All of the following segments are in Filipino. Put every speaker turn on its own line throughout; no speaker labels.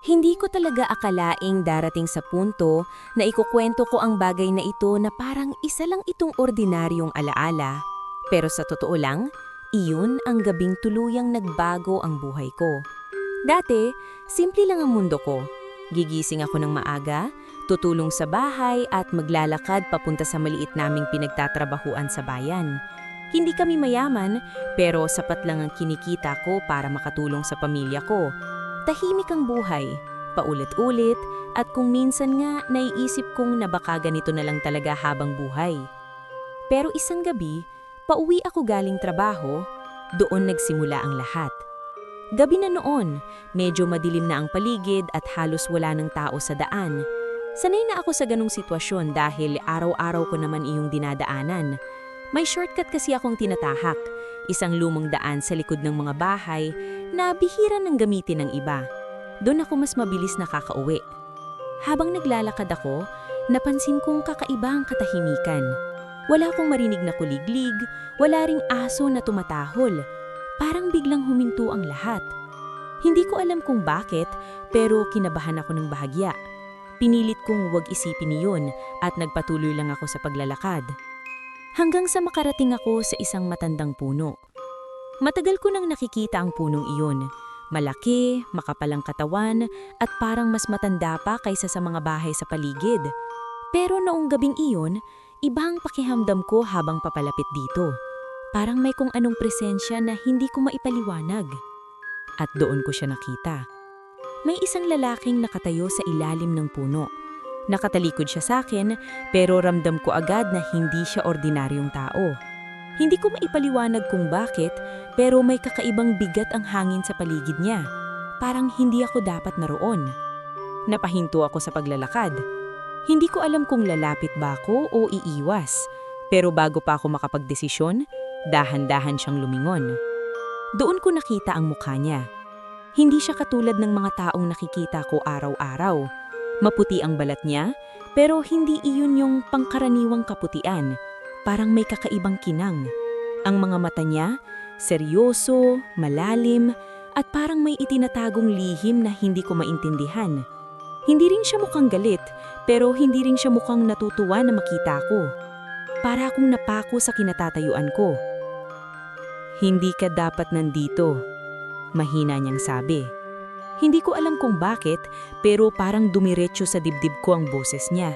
Hindi ko talaga akalaing darating sa punto na ikukwento ko ang bagay na ito na parang isa lang itong ordinaryong alaala. Pero sa totoo lang, iyon ang gabing tuluyang nagbago ang buhay ko. Dati, simple lang ang mundo ko. Gigising ako ng maaga, tutulong sa bahay at maglalakad papunta sa maliit naming pinagtatrabahuan sa bayan. Hindi kami mayaman, pero sapat lang ang kinikita ko para makatulong sa pamilya ko. Tahimik ang buhay, paulit-ulit, at kung minsan nga naiisip kong na baka ganito na lang talaga habang buhay. Pero isang gabi, pauwi ako galing trabaho, doon nagsimula ang lahat. Gabi na noon, medyo madilim na ang paligid at halos wala ng tao sa daan. Sanay na ako sa ganung sitwasyon dahil araw-araw ko naman iyong dinadaanan. May shortcut kasi akong tinatahak, isang lumang daan sa likod ng mga bahay na bihira ng gamitin ng iba. Doon ako mas mabilis nakakauwi. Habang naglalakad ako, napansin kong kakaiba ang katahimikan. Wala akong marinig na kuliglig, wala ring aso na tumatahol. Parang biglang huminto ang lahat. Hindi ko alam kung bakit, pero kinabahan ako ng bahagya. Pinilit kong huwag isipin iyon at nagpatuloy lang ako sa paglalakad. Hanggang sa makarating ako sa isang matandang puno. Matagal ko nang nakikita ang punong iyon. Malaki, makapalang katawan, at parang mas matanda pa kaysa sa mga bahay sa paligid. Pero noong gabing iyon, ibang pakihamdam ko habang papalapit dito. Parang may kung anong presensya na hindi ko maipaliwanag. At doon ko siya nakita. May isang lalaking nakatayo sa ilalim ng puno. Nakatalikod siya sa akin, pero ramdam ko agad na hindi siya ordinaryong tao. Hindi ko maipaliwanag kung bakit, pero may kakaibang bigat ang hangin sa paligid niya. Parang hindi ako dapat naroon. Napahinto ako sa paglalakad. Hindi ko alam kung lalapit ba ako o iiwas. Pero bago pa ako makapagdesisyon, dahan-dahan siyang lumingon. Doon ko nakita ang mukha niya. Hindi siya katulad ng mga taong nakikita ko araw-araw. Maputi ang balat niya, pero hindi iyon yung pangkaraniwang kaputian. Parang may kakaibang kinang. Ang mga mata niya, seryoso, malalim, at parang may itinatagong lihim na hindi ko maintindihan. Hindi rin siya mukhang galit, pero hindi rin siya mukhang natutuwa na makita ko. Para akong napako sa kinatatayuan ko. "Hindi ka dapat nandito," mahina niyang sabi. Hindi ko alam kung bakit, pero parang dumiretso sa dibdib ko ang boses niya.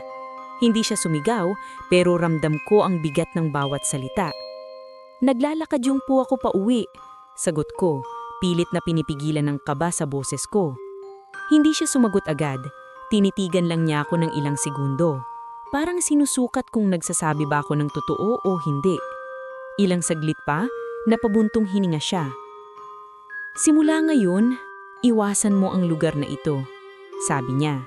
Hindi siya sumigaw, pero ramdam ko ang bigat ng bawat salita. "Naglalakad yung po ako pauwi," sagot ko, pilit na pinipigilan ng kaba sa boses ko. Hindi siya sumagot agad, tinitigan lang niya ako ng ilang segundo. Parang sinusukat kung nagsasabi ba ako ng totoo o hindi. Ilang saglit pa, napabuntong hininga siya. "Simula ngayon, iwasan mo ang lugar na ito," sabi niya.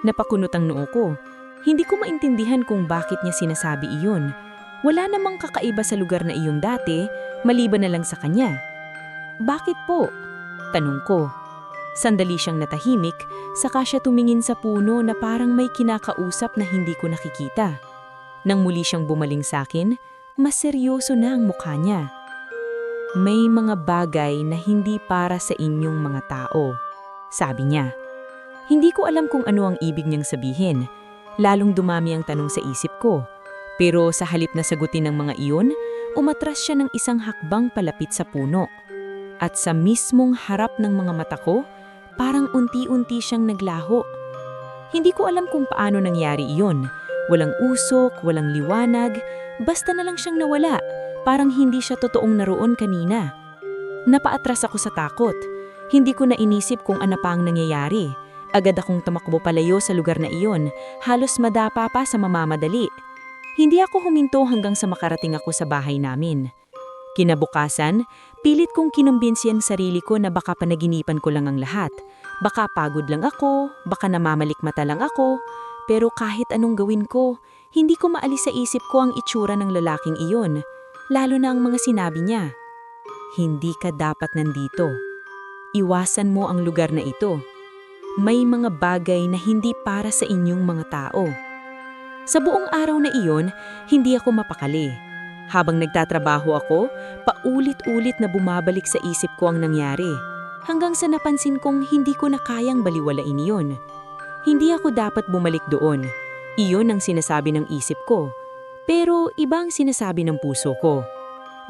Napakunot ang noo ko. Hindi ko maintindihan kung bakit niya sinasabi iyon. Wala namang kakaiba sa lugar na iyon dati, maliban na lang sa kanya. "Bakit po?" tanong ko. Sandali siyang natahimik, saka siya tumingin sa puno na parang may kinakausap na hindi ko nakikita. Nang muli siyang bumaling sa akin, mas seryoso na ang mukha niya. "May mga bagay na hindi para sa inyong mga tao," sabi niya. Hindi ko alam kung ano ang ibig niyang sabihin. Lalong dumami ang tanong sa isip ko. Pero sa halip na sagutin ng mga iyon, umatras siya ng isang hakbang palapit sa puno. At sa mismong harap ng mga mata ko, parang unti-unti siyang naglaho. Hindi ko alam kung paano nangyari iyon. Walang usok, walang liwanag, basta na lang siyang nawala. Parang hindi siya totoong naroon kanina. Napaatras ako sa takot. Hindi ko na inisip kung ano pa ang nangyayari. Agad akong tumakbo palayo sa lugar na iyon, halos madapa pa sa mamamadali. Hindi ako huminto hanggang sa makarating ako sa bahay namin. Kinabukasan, pilit kong kinumbinsi ang sarili ko na baka panaginipan ko lang ang lahat. Baka pagod lang ako, baka namamalikmata lang ako. Pero kahit anong gawin ko, hindi ko maalis sa isip ko ang itsura ng lalaking iyon. Lalo na ang mga sinabi niya. "Hindi ka dapat nandito. Iwasan mo ang lugar na ito. May mga bagay na hindi para sa inyong mga tao." Sa buong araw na iyon, hindi ako mapakali. Habang nagtatrabaho ako, paulit-ulit na bumabalik sa isip ko ang nangyari.
hanggang sa napansin kong hindi ko na kayang baliwalain iyon. Hindi ako dapat bumalik doon. Iyon ang sinasabi ng isip ko. Pero iba ang sinasabi ng puso ko.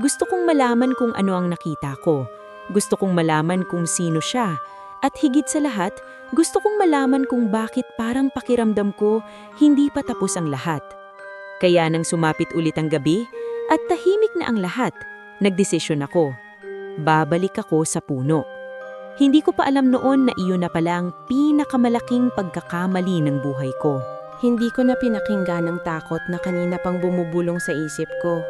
Gusto kong malaman kung ano ang nakita ko. Gusto kong malaman kung sino siya. At higit sa lahat, gusto kong malaman kung bakit parang pakiramdam ko hindi pa tapos ang lahat. Kaya nang sumapit ulit ang gabi at tahimik na ang lahat, nagdesisyon ako. Babalik ako sa puno. Hindi ko pa alam noon na iyon na pala ang pinakamalaking pagkakamali ng buhay ko.
Hindi ko na pinakinggan ang takot na kanina pang bumubulong sa isip ko.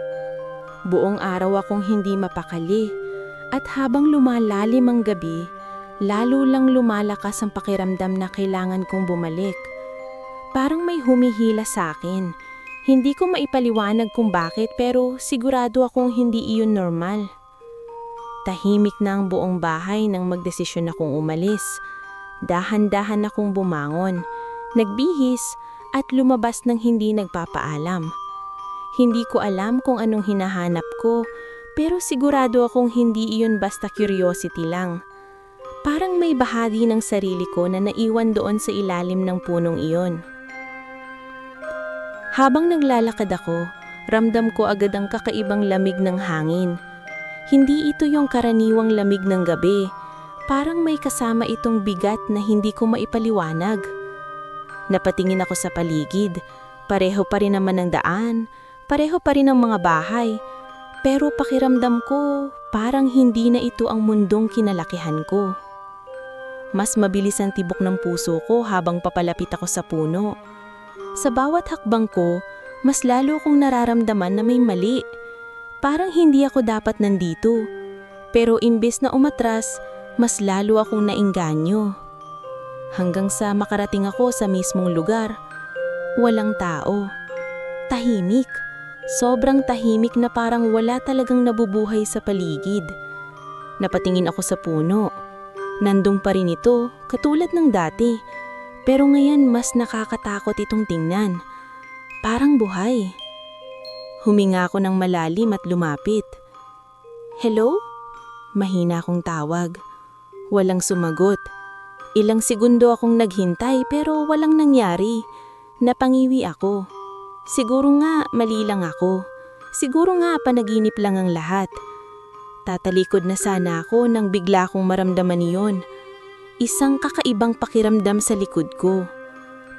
Buong araw akong hindi mapakali at habang lumalalim ang gabi, lalo lang lumalakas ang pakiramdam na kailangan kong bumalik. Parang may humihila sa akin. Hindi ko maipaliwanag kung bakit pero sigurado akong hindi iyon normal. Tahimik na ang buong bahay nang magdesisyon akong umalis. Dahan-dahan akong bumangon, nagbihis at lumabas ng hindi nagpapaalam. Hindi ko alam kung anong hinahanap ko pero sigurado akong hindi iyon basta curiosity lang. Parang may bahagi ng sarili ko na naiwan doon sa ilalim ng punong iyon. Habang naglalakad ako, ramdam ko agad ang kakaibang lamig ng hangin. Hindi ito yung karaniwang lamig ng gabi. Parang may kasama itong bigat na hindi ko maipaliwanag. Napatingin ako sa paligid. Pareho pa rin naman ang daan. Pareho pa rin ang mga bahay. Pero pakiramdam ko, parang hindi na ito ang mundong kinalakihan ko. Mas mabilis ang tibok ng puso ko habang papalapit ako sa puno. Sa bawat hakbang ko, mas lalo kong nararamdaman na may mali. Parang hindi ako dapat nandito. Pero imbes na umatras, mas lalo akong naengganyo. Hanggang sa makarating ako sa mismong lugar. Walang tao. Tahimik. Sobrang tahimik na parang wala talagang nabubuhay sa paligid. Napatingin ako sa puno. Nandung pa rin ito, katulad ng dati. Pero ngayon mas nakakatakot itong tingnan. Parang buhay. Huminga ako ng malalim at lumapit. Hello? Mahina akong tawag. Walang sumagot. Ilang segundo akong naghintay pero walang nangyari. Napangiwi ako. Siguro nga mali lang ako. Siguro nga panaginip lang ang lahat. Tatalikod na sana ako nang bigla kong maramdaman iyon. Isang kakaibang pakiramdam sa likod ko.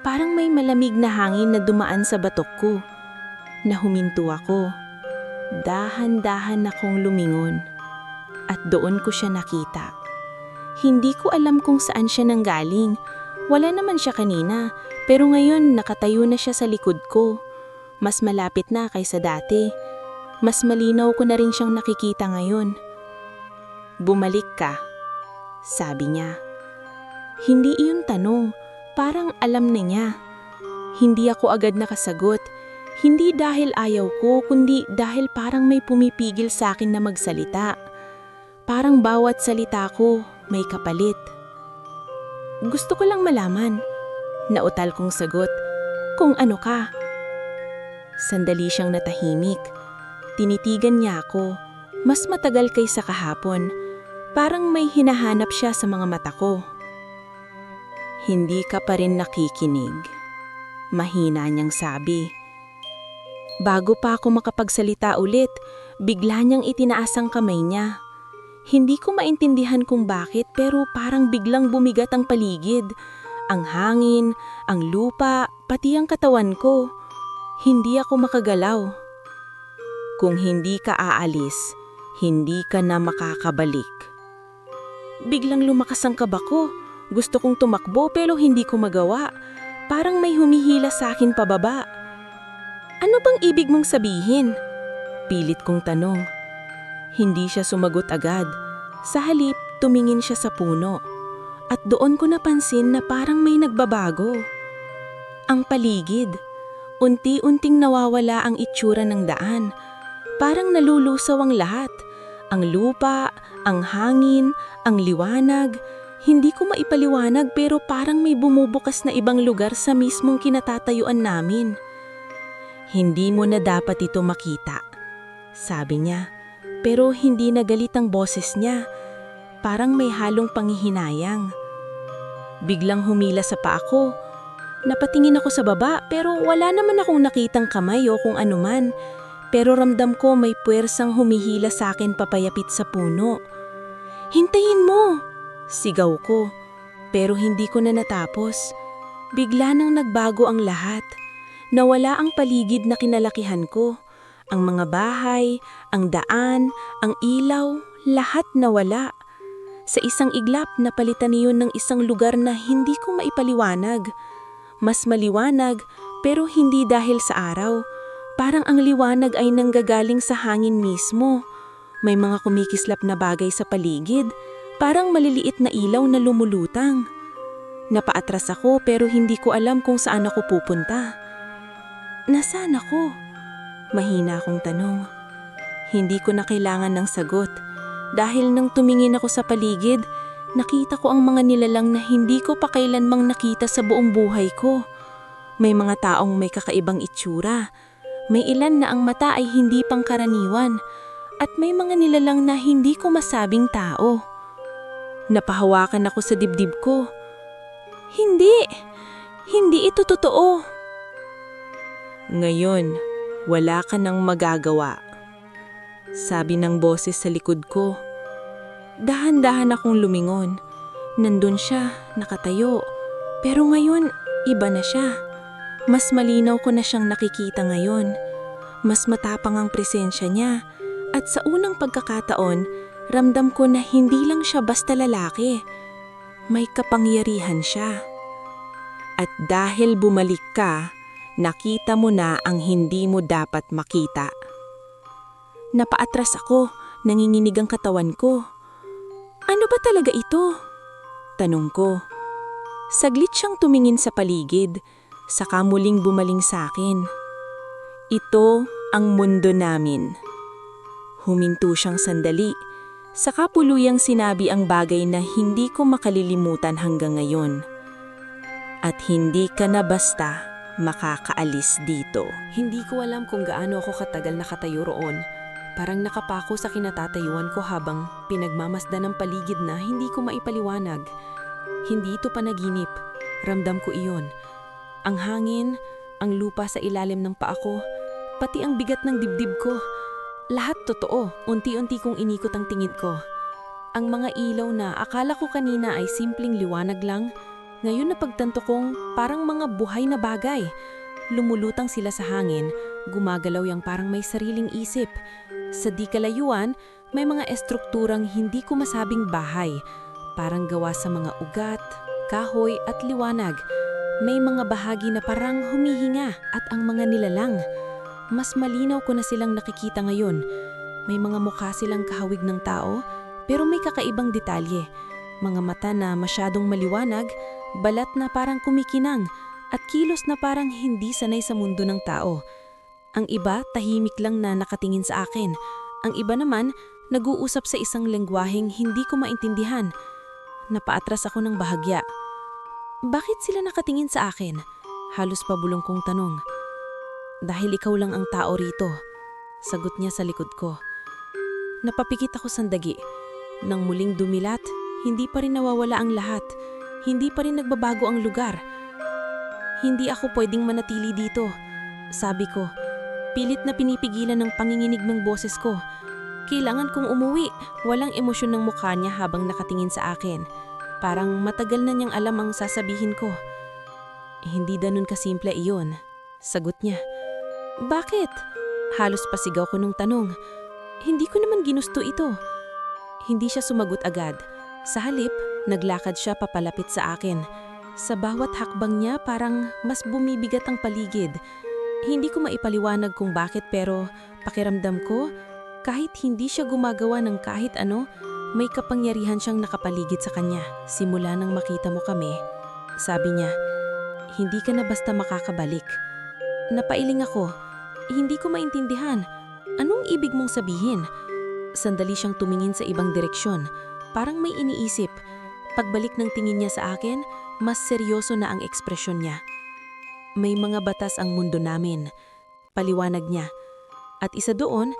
Parang may malamig na hangin na dumaan sa batok ko. Nahuminto ako. Dahan-dahan akong lumingon. At doon ko siya nakita. Hindi ko alam kung saan siya nanggaling. Wala naman siya kanina, pero ngayon nakatayo na siya sa likod ko. Mas malapit na kaysa dati. Mas malinaw ko na rin siyang nakikita ngayon. Bumalik ka, sabi niya. Hindi iyon tanong, parang alam na niya. Hindi ako agad nakasagot. Hindi dahil ayaw ko, kundi dahil parang may pumipigil sa akin na magsalita. Parang bawat salita ko may kapalit. Gusto ko lang malaman. Nautal kong sagot, kung ano ka. Sandali siyang natahimik. Tinitigan niya ako, mas matagal kaysa kahapon. Parang may hinahanap siya sa mga mata ko. Hindi ka pa rin nakikinig. Mahina niyang sabi. Bago pa ako makapagsalita ulit, bigla niyang itinaas ang kamay niya. Hindi ko maintindihan kung bakit pero parang biglang bumigat ang paligid. Ang hangin, ang lupa, pati ang katawan ko. Hindi ako makagalaw. Kung hindi ka aalis, hindi ka na makakabalik. Biglang lumakas ang kaba ko. Gusto kong tumakbo pero hindi ko magawa. Parang may humihila sa akin pababa. Ano bang ibig mong sabihin? Pilit kong tanong. Hindi siya sumagot agad. Sa halip, tumingin siya sa puno. At doon ko napansin na parang may nagbabago. Ang paligid. Unti-unting nawawala ang itsura ng daan. Parang nalulusaw ang lahat. Ang lupa, ang hangin, ang liwanag. Hindi ko maipaliwanag pero parang may bumubukas na ibang lugar sa mismong kinatatayuan namin. Hindi mo na dapat ito makita, sabi niya. Pero hindi na galit ang boses niya.
parang may halong panghihinayang. Biglang humila sa paa ko. Napatingin ako sa baba pero wala naman akong nakitang kamay o kung anuman. Pero ramdam ko may puwersang humihila sa akin papayapit sa puno. "Hintayin mo!" Sigaw ko. Pero hindi ko na natapos. Bigla nang nagbago ang lahat. Nawala ang paligid na kinalakihan ko. Ang mga bahay, ang daan, ang ilaw, lahat nawala. Sa isang iglap, napalitan niyon ng isang lugar na hindi ko maipaliwanag. Mas maliwanag, pero hindi dahil sa araw. Parang ang liwanag ay nanggagaling sa hangin mismo. May mga kumikislap na bagay sa paligid, parang maliliit na ilaw na lumulutang. Napaatras ako pero hindi ko alam kung saan ako pupunta. "Nasaan ako?" Mahina akong tanong. Hindi ko na kailangan ng sagot. Dahil nang tumingin ako sa paligid, nakita ko ang mga nilalang na hindi ko pa kailanmang nakita sa buong buhay ko. May mga taong may kakaibang itsura. May ilan na ang mata ay hindi pangkaraniwan. At may mga nilalang na hindi ko masabing tao. Napahawakan ako sa dibdib ko. Hindi! Hindi ito totoo! "Ngayon, wala ka nang magagawa," sabi ng boses sa likod ko. Dahan-dahan akong lumingon. Nandun siya, nakatayo. Pero ngayon, iba na siya. Mas malinaw ko na siyang nakikita ngayon. Mas matapang ang presensya niya. At sa unang pagkakataon, ramdam ko na hindi lang siya basta lalaki. May kapangyarihan siya. At dahil bumalik ka, nakita mo na ang hindi mo dapat makita. Napaatras ako, nanginginig ang katawan ko. "Ano ba talaga ito?" tanong ko. Saglit siyang tumingin sa paligid, saka muling bumaling sa akin. "Ito ang mundo namin." Huminto siyang sandali, saka puluyang sinabi ang bagay na hindi ko makalilimutan hanggang ngayon. "At hindi ka na basta makakaalis dito."
Hindi ko alam kung gaano ako katagal nakatayo roon. Parang nakapako sa kinatatayuan ko habang pinagmamasdan ng paligid na hindi ko maipaliwanag. Hindi ito panaginip. Ramdam ko iyon. Ang hangin, ang lupa sa ilalim ng paa ko, pati ang bigat ng dibdib ko. Lahat totoo, unti-unti kong inikot ang tingin ko. Ang mga ilaw na akala ko kanina ay simpleng liwanag lang, ngayon napagtanto kong parang mga buhay na bagay. Lumulutang sila sa hangin, gumagalaw yang parang may sariling isip. Sa di kalayuan, may mga estrukturang hindi ko masabing bahay, parang gawa sa mga ugat, kahoy at liwanag. May mga bahagi na parang humihinga at ang mga nilalang. Mas malinaw ko na silang nakikita ngayon. May mga mukha silang kahawig ng tao, pero may kakaibang detalye. Mga mata na masyadong maliwanag, balat na parang kumikinang, at kilos na parang hindi sanay sa mundo ng tao. Ang iba, tahimik lang na nakatingin sa akin. Ang iba naman, nag-uusap sa isang lengguwaheng hindi ko maintindihan. Napaatras ako ng bahagya. "Bakit sila nakatingin sa akin?" Halos pabulong kong tanong. "Dahil ikaw lang ang tao rito," sagot niya sa likod ko. Napapikit ako sandali. Nang muling dumilat, hindi pa rin nawawala ang lahat. Hindi pa rin nagbabago ang lugar. "Hindi ako pwedeng manatili dito," sabi ko. Pilit na pinipigilan ng panginginig ng boses ko. Kailangan kong umuwi. Walang emosyon ng mukha niya habang nakatingin sa akin. Parang matagal na niyang alam ang sasabihin ko. "Hindi ganun kasimple iyon," sagot niya. "Bakit?" Halos pasigaw ko nung tanong. Hindi ko naman ginusto ito. Hindi siya sumagot agad. Sa halip, naglakad siya papalapit sa akin. Sa bawat hakbang niya parang mas bumibigat ang paligid. Hindi ko maipaliwanag kung bakit pero pakiramdam ko, kahit hindi siya gumagawa ng kahit ano, may kapangyarihan siyang nakapaligid sa kanya. "Simula nang makita mo kami," sabi niya, "hindi ka na basta makakabalik." Napailing ako. Hindi ko maintindihan. Anong ibig mong sabihin? Sandali siyang tumingin sa ibang direksyon. Parang may iniisip. Pagbalik ng tingin niya sa akin, mas seryoso na ang ekspresyon niya. "May mga batas ang mundo namin," paliwanag niya. "At isa doon,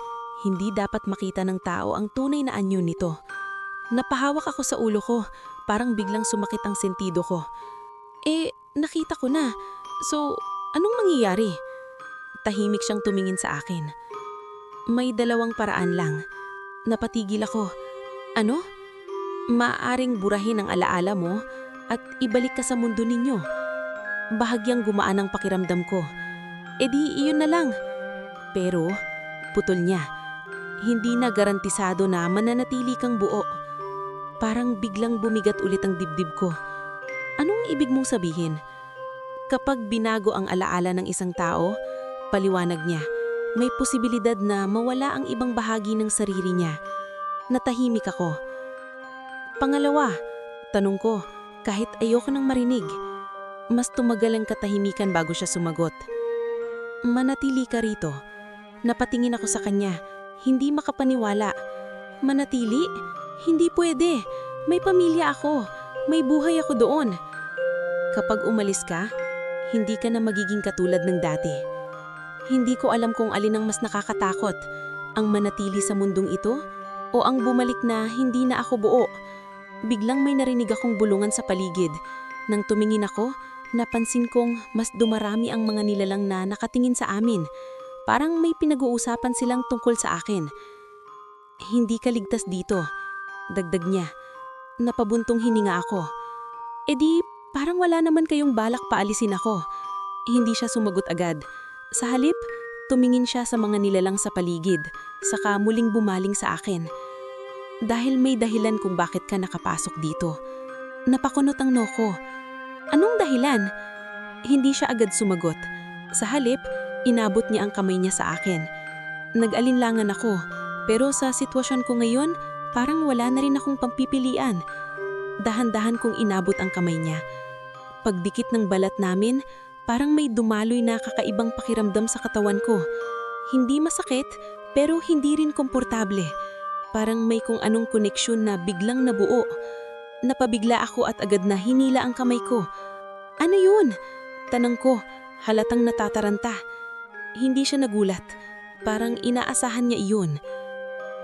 hindi dapat makita ng tao ang tunay na anyo nito."
Napahawak ako sa ulo ko, parang biglang sumakit ang sentido ko. Nakita ko na. So, anong mangyayari? Tahimik siyang tumingin sa akin. May dalawang paraan lang. Napatigil ako. Ano? Maaaring burahin ang alaala mo at ibalik ka sa mundo ninyo. Bahagyang gumaan ang pakiramdam ko. Iyon na lang. Pero, putol niya. Hindi na garantisado na mananatili kang buo. Parang biglang bumigat ulit ang dibdib ko. Anong ibig mong sabihin? Kapag binago ang alaala ng isang tao, paliwanag niya, may posibilidad na mawala ang ibang bahagi ng sarili niya. Natahimik ako. Pangalawa, tanong ko, kahit ayoko nang marinig. Mas tumagal ang katahimikan bago siya sumagot. Manatili ka rito. Napatingin ako sa kanya, hindi makapaniwala. Manatili? Hindi pwede. May pamilya ako. May buhay ako doon. Kapag umalis ka, hindi ka na magiging katulad ng dati. Hindi ko alam kung alin ang mas nakakatakot, ang manatili sa mundong ito o ang bumalik na hindi na ako buo. Biglang may narinig akong bulungan sa paligid. Nang tumingin ako, napansin kong mas dumarami ang mga nilalang na nakatingin sa amin. Parang may pinag-uusapan silang tungkol sa akin. Hindi ka ligtas dito, dagdag niya. Napabuntong hininga ako. Parang wala naman kayong balak paalisin ako. Hindi siya sumagot agad. Sa halip, tumingin siya sa mga nilalang sa paligid, saka muling bumaling sa akin. Dahil may dahilan kung bakit ka nakapasok dito. Napakunot ang noo ko. Anong dahilan? Hindi siya agad sumagot. Sa halip, inabot niya ang kamay niya sa akin. Nag-alinlangan ako, pero sa sitwasyon ko ngayon, parang wala na rin akong pagpipilian. Dahan-dahan kong inabot ang kamay niya. Pagdikit ng balat namin, parang may dumaloy na kakaibang pakiramdam sa katawan ko. Hindi masakit, pero hindi rin komportable. Parang may kung anong koneksyon na biglang nabuo. Napabigla ako at agad na hinila ang kamay ko. Ano yun? Tanong ko, halatang natataranta. Hindi siya nagulat. Parang inaasahan niya iyon.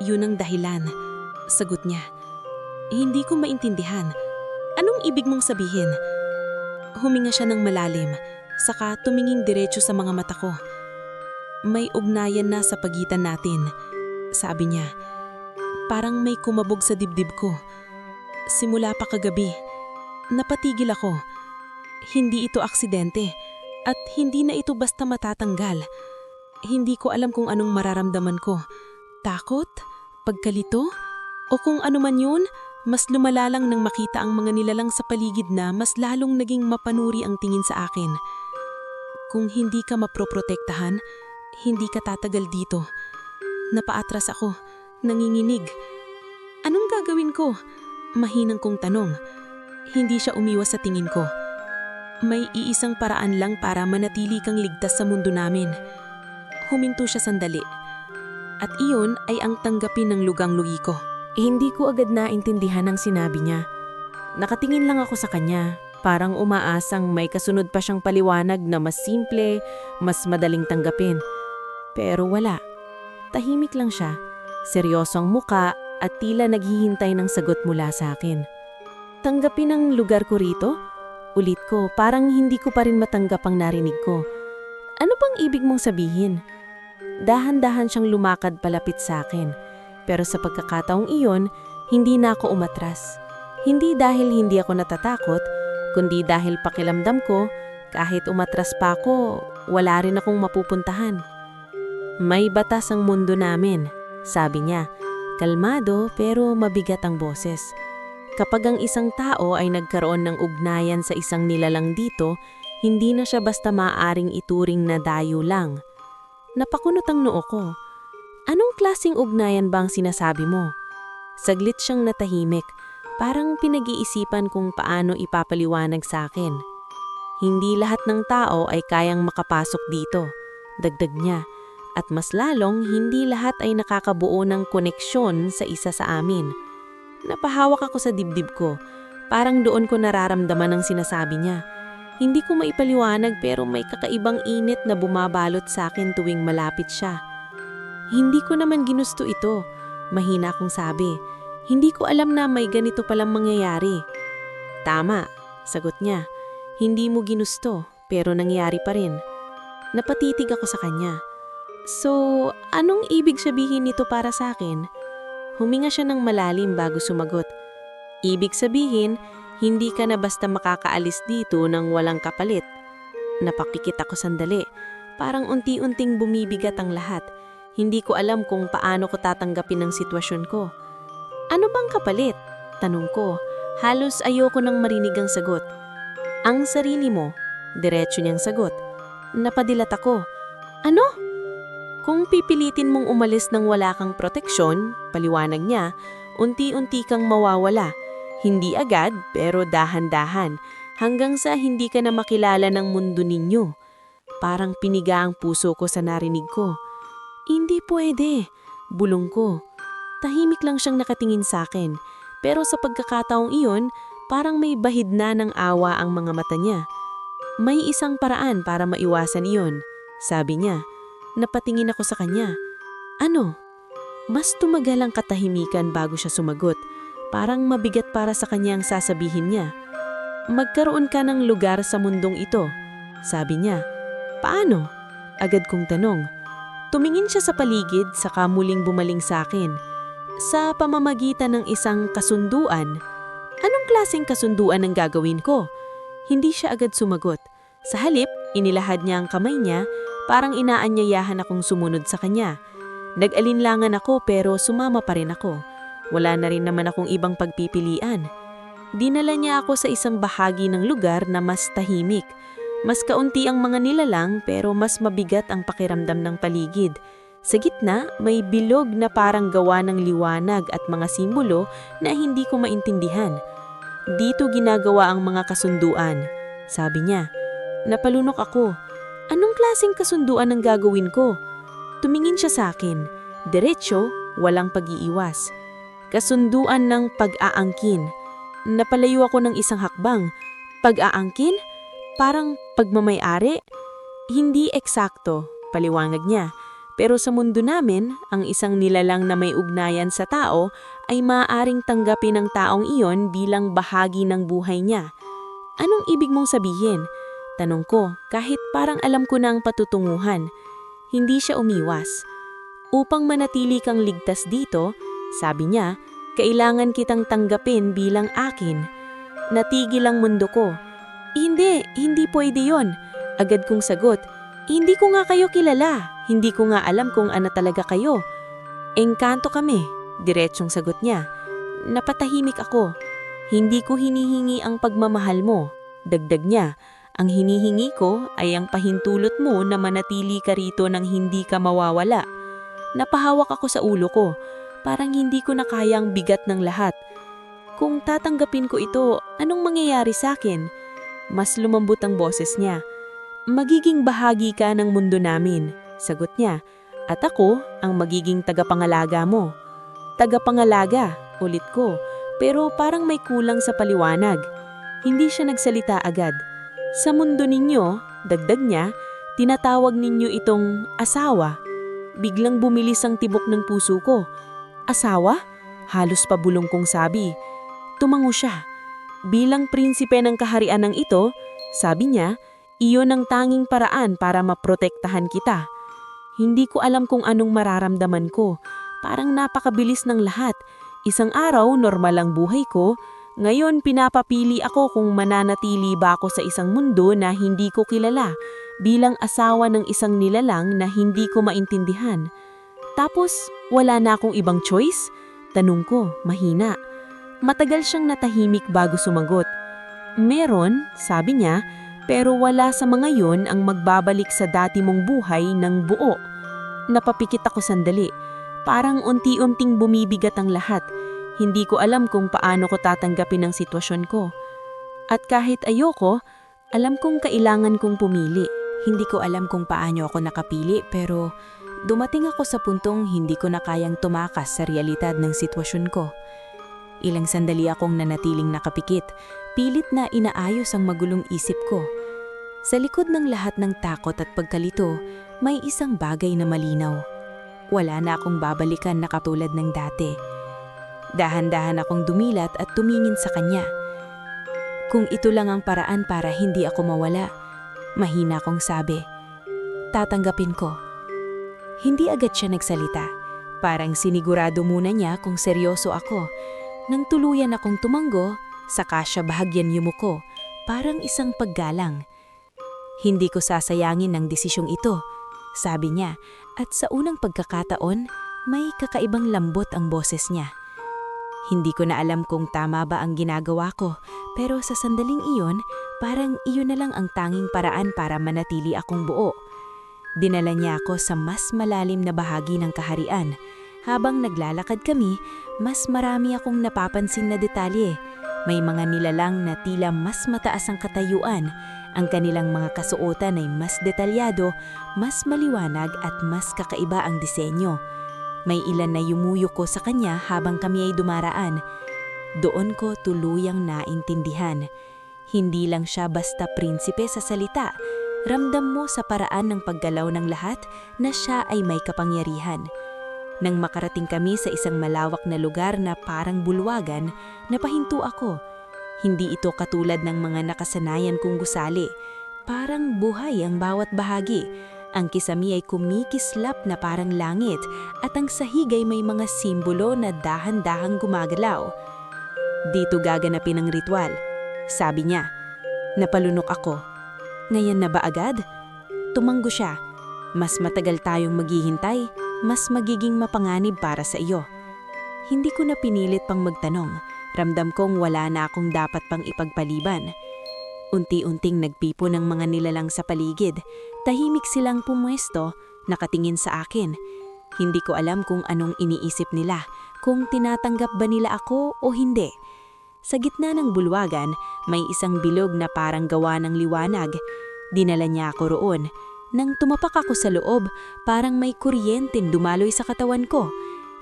Yun ang dahilan, sagot niya. Hindi ko maintindihan. Anong ibig mong sabihin? Huminga siya ng malalim, saka tumingin diretso sa mga mata ko. May ugnayan na sa pagitan natin, sabi niya. Parang may kumabog sa dibdib ko. Simula pa kagabi, napatigil ako. Hindi ito aksidente at hindi na ito basta matatanggal. Hindi ko alam kung anong mararamdaman ko. Takot? Pagkalito? O kung ano man yun, mas lumala lang nang makita ang mga nilalang sa paligid na mas lalong naging mapanuri ang tingin sa akin. Kung hindi ka maproprotektahan, hindi ka tatagal dito. Napaatras ako, nanginginig. Anong gagawin ko? Mahinang kong tanong. Hindi siya umiwas sa tingin ko. May iisang paraan lang para manatili kang ligtas sa mundo namin. Huminto siya sandali. At iyon ay ang tanggapin ng lugang-lugi ko.
Hindi ko agad naintindihan ang sinabi niya. Nakatingin lang ako sa kanya, parang umaasang may kasunod pa siyang paliwanag na mas simple, mas madaling tanggapin. Pero wala. Tahimik lang siya, seryoso ang muka at tila naghihintay ng sagot mula sa akin. Tanggapin ang lugar ko rito? Ulit ko, parang hindi ko pa rin matanggap ang narinig ko. Ano bang ibig mong sabihin? Dahan-dahan siyang lumakad palapit sa akin. Pero sa pagkakataong iyon, hindi na ako umatras. Hindi dahil hindi ako natatakot, kundi dahil pakiramdam ko, kahit umatras pa ako, wala rin akong mapupuntahan. May batas ang mundo namin, sabi niya. Kalmado pero mabigat ang boses. Kapag ang isang tao ay nagkaroon ng ugnayan sa isang nilalang dito, hindi na siya basta maaaring ituring na dayo lang. Napakunot ang noo ko. Anong klaseng ugnayan ba ang sinasabi mo? Saglit siyang natahimik, parang pinag-iisipan kung paano ipapaliwanag sa akin. Hindi lahat ng tao ay kayang makapasok dito, dagdag niya, at mas lalong hindi lahat ay nakakabuo ng koneksyon sa isa sa amin. Napahawak ako sa dibdib ko, parang doon ko nararamdaman ang sinasabi niya. Hindi ko maipaliwanag pero may kakaibang init na bumabalot sa akin tuwing malapit siya. Hindi ko naman ginusto ito, mahina akong sabi.
Hindi ko alam na may ganito palang mangyayari. Tama, sagot niya. Hindi mo ginusto, pero nangyari pa rin. Napatitig ako sa kanya. So, anong ibig sabihin nito para sa akin? Huminga siya ng malalim bago sumagot. Ibig sabihin, hindi ka na basta makakaalis dito nang walang kapalit. Napakikit ako sandali. Parang unti-unting bumibigat ang lahat. Hindi ko alam kung paano ko tatanggapin ang sitwasyon ko. Ano bang kapalit? Tanong ko. Halos ayoko nang marinig ang sagot. Ang sarili mo. Diretso niyang sagot. Napadilat ako. Ano? Kung pipilitin mong umalis nang wala kang proteksyon, paliwanag niya, unti-unti kang mawawala. Hindi agad, pero dahan-dahan, hanggang sa hindi ka na makilala ng mundo ninyo. Parang piniga ang puso ko sa narinig ko. Hindi pwede, bulong ko. Tahimik lang siyang nakatingin sa akin, pero sa pagkakataong iyon, parang may bahid na ng awa ang mga mata niya. May isang paraan para maiwasan iyon, sabi niya. Napatingin ako sa kanya. Ano? Mas tumagal ang katahimikan bago siya sumagot. Parang mabigat para sa kanya ang sasabihin niya. Magkaroon ka ng lugar sa mundong ito, sabi niya. Paano? Agad kong tanong. Tumingin siya sa paligid saka muling bumaling sa akin. Sa pamamagitan ng isang kasunduan. Anong klaseng kasunduan ang gagawin ko? Hindi siya agad sumagot. Sa halip, inilahad niya ang kamay niya, parang inaanyayahan akong sumunod sa kanya. Nag-alinlangan ako pero sumama pa rin ako. Wala na rin naman akong ibang pagpipilian. Dinala niya ako sa isang bahagi ng lugar na mas tahimik. Mas kaunti ang mga nilalang pero mas mabigat ang pakiramdam ng paligid. Sa gitna, may bilog na parang gawa ng liwanag at mga simbolo na hindi ko maintindihan. Dito ginagawa ang mga kasunduan, sabi niya. Napalunok ako. Anong klaseng kasunduan ang gagawin ko? Tumingin siya sa akin. Diretso, walang pag-iiwas. Kasunduan ng pag-aangkin. Napalayo ako ng isang hakbang. Pag-aangkin? Parang pagmamay-ari? Hindi eksakto, paliwanag niya. Pero sa mundo namin, ang isang nilalang na may ugnayan sa tao ay maaaring tanggapin ng taong iyon bilang bahagi ng buhay niya. Anong ibig mong sabihin? Tanong ko, kahit parang alam ko na ang patutunguhan. Hindi siya umiwas. Upang manatili kang ligtas dito, sabi niya, kailangan kitang tanggapin bilang akin. Natigil ang mundo ko. Hindi pwede yon. Agad kong sagot, hindi ko nga kayo kilala. Hindi ko nga alam kung ano talaga kayo. Engkanto kami, diretsong sagot niya. Napatahimik ako. Hindi ko hinihingi ang pagmamahal mo. Dagdag niya, ang hinihingi ko ay ang pahintulot mo na manatili ka rito nang hindi ka mawawala. Napahawak ako sa ulo ko. Parang hindi ko na kaya ang bigat ng lahat. Kung tatanggapin ko ito, anong mangyayari sa akin? Mas lumambot ang boses niya. Magiging bahagi ka ng mundo namin, sagot niya. At ako ang magiging tagapangalaga mo. Tagapangalaga, ulit ko. Pero parang may kulang sa paliwanag. Hindi siya nagsalita agad. Sa mundo ninyo, dagdag niya, tinatawag ninyo itong asawa. Biglang bumilis ang tibok ng puso ko. Asawa? Halos pabulong kong sabi. Tumango siya. Bilang prinsipe ng kaharian ng ito, sabi niya, iyon ang tanging paraan para maprotektahan kita. Hindi ko alam kung anong mararamdaman ko. Parang napakabilis ng lahat. Isang araw, normal ang buhay ko. Ngayon, pinapapili ako kung mananatili ba ako sa isang mundo na hindi ko kilala bilang asawa ng isang nilalang na hindi ko maintindihan. Tapos, wala na akong ibang choice? Tanong ko, mahina. Matagal siyang natahimik bago sumagot. Meron, sabi niya, pero wala sa mga yon ang magbabalik sa dati mong buhay ng buo. Napapikit ako sandali. Parang unti-unting bumibigat ang lahat. Hindi ko alam kung paano ko tatanggapin ang sitwasyon ko. At kahit ayoko, alam kong kailangan kong pumili.
Hindi ko alam kung paano ako nakapili pero dumating ako sa puntong hindi ko na kayang tumakas sa realidad ng sitwasyon ko. Ilang sandali akong nanatiling nakapikit, pilit na inaayos ang magulong isip ko. Sa likod ng lahat ng takot at pagkalito, may isang bagay na malinaw. Wala na akong babalikan na katulad ng dati. Dahan-dahan akong dumilat at tumingin sa kanya. Kung ito lang ang paraan para hindi ako mawala, mahina kong sabi. Tatanggapin ko. Hindi agad siya nagsalita. Parang sinigurado muna niya kung seryoso ako. Nang tuluyan akong tumango, saka siya bahagyan yumuko, parang isang paggalang. Hindi ko sasayangin ang desisyong ito, sabi niya, at sa unang pagkakataon, may kakaibang lambot ang boses niya. Hindi ko na alam kung tama ba ang ginagawa ko, pero sa sandaling iyon, parang iyon na lang ang tanging paraan para manatili akong buo. Dinala niya ako sa mas malalim na bahagi ng kaharian. Habang naglalakad kami, mas marami akong napapansin na detalye. May mga nilalang na tila mas mataas ang katayuan. Ang kanilang mga kasuotan ay mas detalyado, mas maliwanag at mas kakaiba ang disenyo. May ilan na yumuyo ko sa kanya habang kami ay dumaraan. Doon ko tuluyang naintindihan. Hindi lang siya basta prinsipe sa salita. Ramdam mo sa paraan ng paggalaw ng lahat na siya ay may kapangyarihan. Nang makarating kami sa isang malawak na lugar na parang bulwagan, napahinto ako. Hindi ito katulad ng mga nakasanayan kong gusali. Parang buhay ang bawat bahagi. Ang kisami ay kumikislap na parang langit at ang sahig ay may mga simbolo na dahan-dahang gumagalaw. Dito gaganapin ang ritual, sabi niya. Napalunok ako. Ngayon na ba agad? Tumanggo siya. Mas matagal tayong maghihintay, mas magiging mapanganib para sa iyo. Hindi ko na pinilit pang magtanong. Ramdam kong wala na akong dapat pang ipagpaliban. Unti-unting nagpipo ng mga nilalang sa paligid. Tahimik silang pumwesto, nakatingin sa akin. Hindi ko alam kung anong iniisip nila, kung tinatanggap ba nila ako o hindi. Sa gitna ng bulwagan, may isang bilog na parang gawa ng liwanag. Dinala niya ako roon. Nang tumapak ako sa loob, parang may kuryenteng dumaloy sa katawan ko.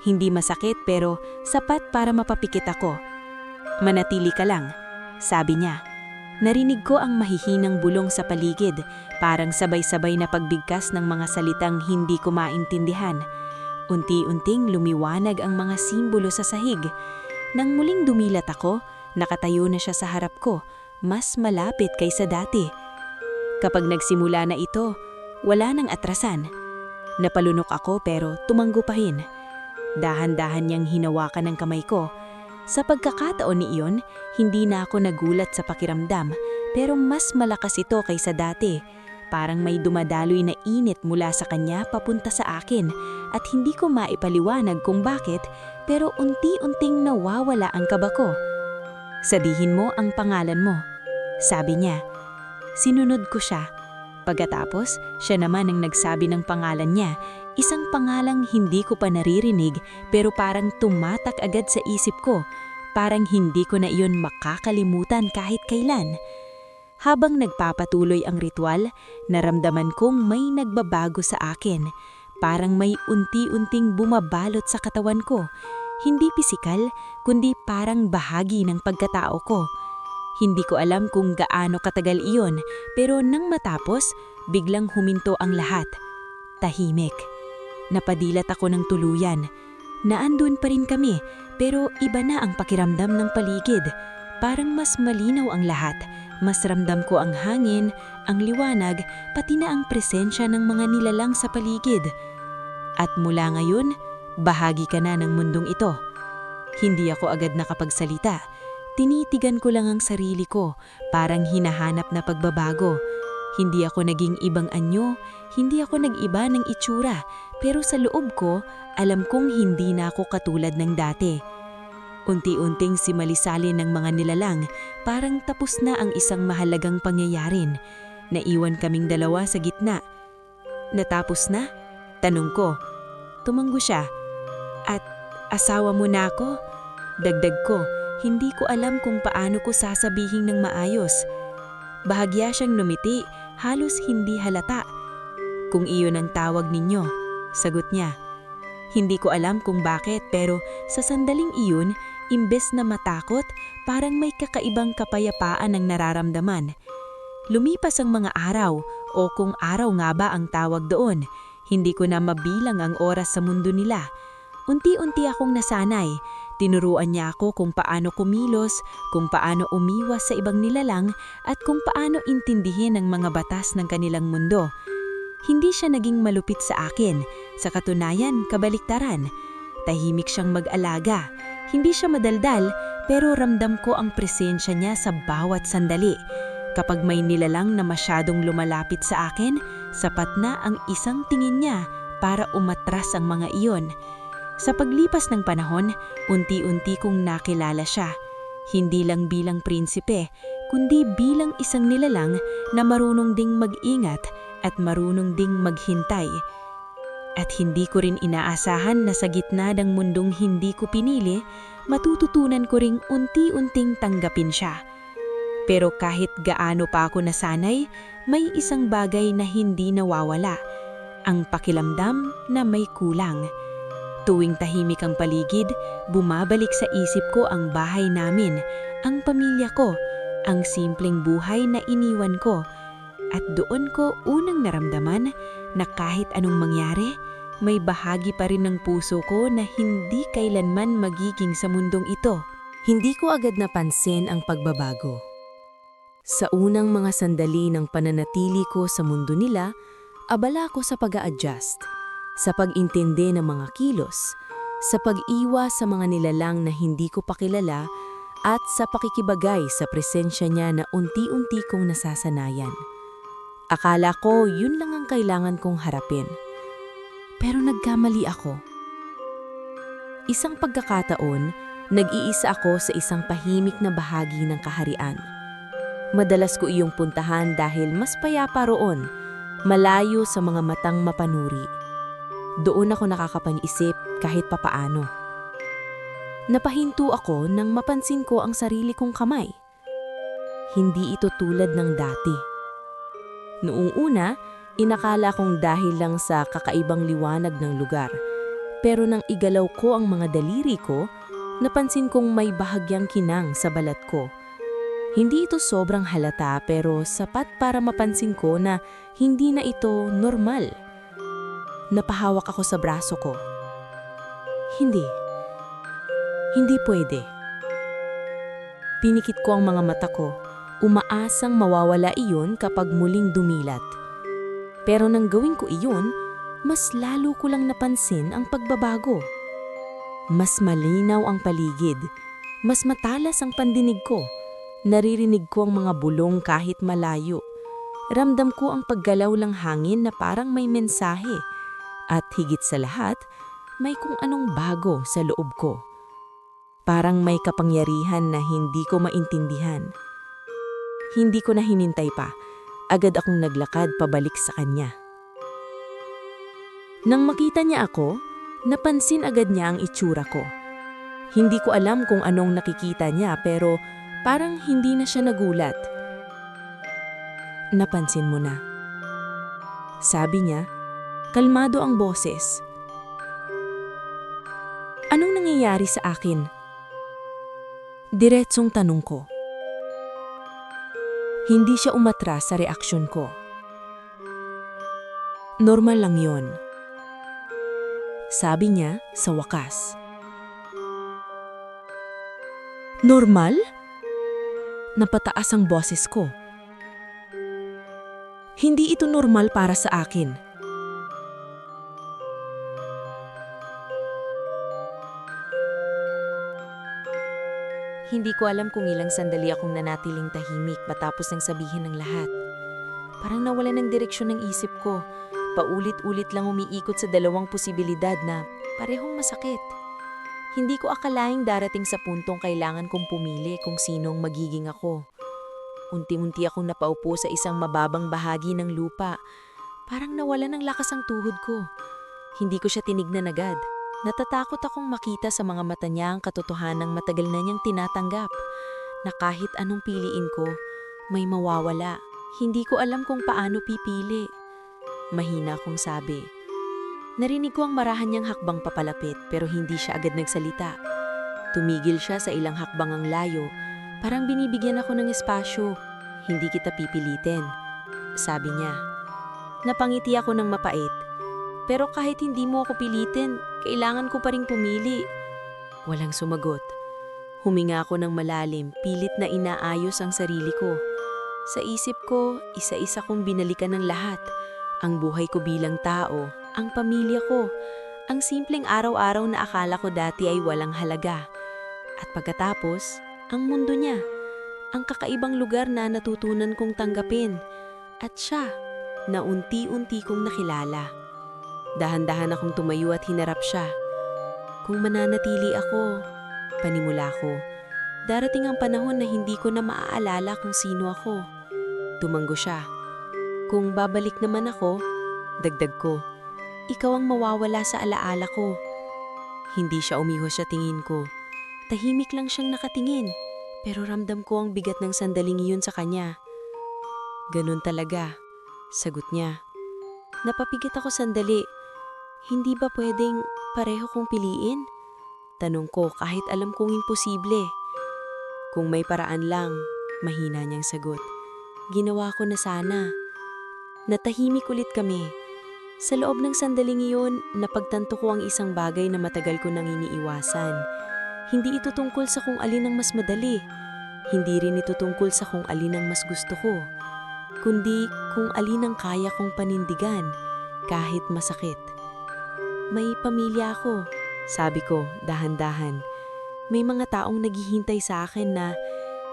Hindi masakit pero sapat para mapapikit ako. Manatili ka lang, sabi niya. Narinig ko ang mahihinang bulong sa paligid, parang sabay-sabay na pagbigkas ng mga salitang hindi ko maintindihan. Unti-unting lumiwanag ang mga simbolo sa sahig. Nang muling dumilat ako, nakatayo na siya sa harap ko, mas malapit kaysa dati. Kapag nagsimula na ito, wala nang atrasan. Napalunok ako pero tumanggo pa rin. Dahan-dahan niyang hinawakan ang kamay ko. Sa pagkakataon ni iyon, hindi na ako nagulat sa pakiramdam, pero mas malakas ito kaysa dati. Parang may dumadaloy na init mula sa kanya papunta sa akin at hindi ko maipaliwanag kung bakit, pero unti-unting nawawala ang kaba ko. Sabihin mo ang pangalan mo, sabi niya. Sinunod ko siya. Pagkatapos, siya naman ang nagsabi ng pangalan niya, isang pangalang hindi ko pa naririnig pero parang tumatak agad sa isip ko. Parang hindi ko na iyon makakalimutan kahit kailan. Habang nagpapatuloy ang ritual, naramdaman kong may nagbabago sa akin. Parang may unti-unting bumabalot sa katawan ko. Hindi pisikal, kundi parang bahagi ng pagkatao ko. Hindi ko alam kung gaano katagal iyon, pero nang matapos, biglang huminto ang lahat. Tahimik. Napadilat ako ng tuluyan. Naandun pa rin kami, pero iba na ang pakiramdam ng paligid. Parang mas malinaw ang lahat. Mas ramdam ko ang hangin, ang liwanag, pati na ang presensya ng mga nilalang sa paligid. At mula ngayon, bahagi ka na ng mundong ito. Hindi ako agad nakapagsalita. Tinitigan ko lang ang sarili ko, parang hinahanap na pagbabago. Hindi ako naging ibang anyo, hindi ako nag-iba ng itsura, pero sa loob ko, alam kong hindi na ako katulad ng dati. Unti-unting simalisalin ng mga nilalang, parang tapos na ang isang mahalagang pangyayarin. Naiwan kaming dalawa sa gitna. Natapos na? Tanong ko. Tumanggo siya. At asawa mo na ako? Dagdag ko, hindi ko alam kung paano ko sasabihin ng maayos. Bahagya siyang numiti, halos hindi halata. Kung iyon ang tawag ninyo, sagot niya. Hindi ko alam kung bakit pero sa sandaling iyon, imbes na matakot, parang may kakaibang kapayapaan ang nararamdaman. Lumipas ang mga araw o kung araw nga ba ang tawag doon, hindi ko na mabilang ang oras sa mundo nila. Unti-unti akong nasanay,
Tinuruan niya ako kung paano kumilos, kung paano umiwas sa ibang nilalang, at kung paano intindihin ang mga batas ng kanilang mundo. Hindi siya naging malupit sa akin, sa katunayan, kabaliktaran. Tahimik siyang mag-alaga. Hindi siya madaldal, pero ramdam ko ang presensya niya sa bawat sandali. Kapag may nilalang na masyadong lumalapit sa akin, sapat na ang isang tingin niya para umatras ang mga iyon. Sa paglipas ng panahon, unti-unti kong nakilala siya. Hindi lang bilang prinsipe, kundi bilang isang nilalang na marunong ding mag-ingat at marunong ding maghintay. At hindi ko rin inaasahan na sa gitna ng mundong hindi ko pinili, matututunan ko ring unti-unting tanggapin siya. Pero kahit gaano pa ako nasanay, may isang bagay na hindi nawawala. Ang pakiramdam na may kulang. Tuwing tahimik ang paligid, bumabalik sa isip ko ang bahay namin, ang pamilya ko, ang simpleng buhay na iniwan ko. At doon ko unang naramdaman na kahit anong mangyari, may bahagi pa rin ng puso ko na hindi kailanman magiging sa mundong ito.
Hindi ko agad napansin ang pagbabago. Sa unang mga sandali ng pananatili ko sa mundo nila, abala ko sa pag-a-adjust, sa pag-intindi ng mga kilos, sa pag-iwas sa mga nilalang na hindi ko pakilala, at sa pakikibagay sa presensya niya na unti-unti kong nasasanayan. Akala ko yun lang ang kailangan kong harapin. Pero nagkamali ako. Isang pagkakataon, nag-iisa ako sa isang tahimik na bahagi ng kaharian. Madalas ko iyong puntahan dahil mas payapa roon, malayo sa mga matang mapanuri. Doon ako nakakapag-isip kahit papaano. Napahinto ako nang mapansin ko ang sarili kong kamay. Hindi ito tulad ng dati. Noong una, inakala kong dahil lang sa kakaibang liwanag ng lugar. Pero nang igalaw ko ang mga daliri ko, napansin kong may bahagyang kinang sa balat ko. Hindi ito sobrang halata pero sapat para mapansin ko na hindi na ito normal. Napahawak ako sa braso ko. Hindi pwede. Pinikit ko ang mga mata ko, umaasang mawawala iyon kapag muling dumilat. Pero nang gawin ko iyon, mas lalo ko lang napansin ang pagbabago. Mas malinaw ang paligid, mas matalas ang pandinig ko. Naririnig ko ang mga bulong kahit malayo. Ramdam ko ang paggalaw ng hangin na parang may mensahe. At higit sa lahat, may kung anong bago sa loob ko. Parang may kapangyarihan na hindi ko maintindihan. Hindi ko na hinintay pa. Agad akong naglakad pabalik sa kanya. Nang makita niya ako, napansin agad niya ang itsura ko. Hindi ko alam kung anong nakikita niya pero parang hindi na siya nagulat. Napansin mo na. Sabi niya, kalmado ang boses. Anong nangyayari sa akin? Diretsong tanong ko. Hindi siya umatras sa reaksyon ko. Normal lang yon. Sabi niya sa wakas. Normal? Napataas ang boses ko. Hindi ito normal para sa akin. Hindi ko alam kung ilang sandali akong nanatiling tahimik matapos ng sabihin ng lahat. Parang nawalan ng direksyon ng isip ko. Paulit-ulit lang umiikot sa dalawang posibilidad na parehong masakit. Hindi ko akalaing darating sa puntong kailangan kong pumili kung sinong magiging ako. Unti-unti akong napaupo sa isang mababang bahagi ng lupa. Parang nawalan ng lakas ang tuhod ko. Hindi ko siya tinignan agad. Natatakot akong makita sa mga mata niya ang katotohanang matagal na niyang tinatanggap. Na kahit anong piliin ko, may mawawala. Hindi ko alam kung paano pipili. Mahina akong sabi. Narinig ko ang marahan niyang hakbang papalapit pero hindi siya agad nagsalita. Tumigil siya sa ilang hakbang ang layo. Parang binibigyan ako ng espasyo. Hindi kita pipilitin, sabi niya. Napangiti ako ng mapait. Pero kahit hindi mo ako pilitin, kailangan ko pa ring pumili.
Walang sumagot. Huminga ako ng malalim, pilit na inaayos ang sarili ko. Sa isip ko, isa-isa kong binalikan ng lahat. Ang buhay ko bilang tao, ang pamilya ko, ang simpleng araw-araw na akala ko dati ay walang halaga. At pagkatapos, ang mundo niya, ang kakaibang lugar na natutunan kong tanggapin. At siya, na unti-unti kong nakilala. Dahan-dahan akong tumayo at hinarap siya. Kung mananatili ako, panimula ko, darating ang panahon na hindi ko na maaalala kung sino ako. Tumanggo siya. Kung babalik naman ako, dagdag ko, ikaw ang mawawala sa alaala ko. Hindi siya umihos sa tingin ko. Tahimik lang siyang nakatingin, pero ramdam ko ang bigat ng sandaling iyon sa kanya. Ganun talaga, sagot niya. Napapigat ako sandali. Hindi ba pwedeng pareho kong piliin? Tanong ko kahit alam kong imposible. Kung may paraan lang, mahina niyang sagot. Ginawa ko na sana. Natahimik ulit kami. Sa loob ng sandaling iyon, napagtanto ko ang isang bagay na matagal ko nang iniiwasan. Hindi ito tungkol sa kung alin ang mas madali. Hindi rin ito tungkol sa kung alin ang mas gusto ko. Kundi kung alin ang kaya kong panindigan, kahit masakit. May pamilya ako, sabi ko, dahan-dahan. May mga taong naghihintay sa akin na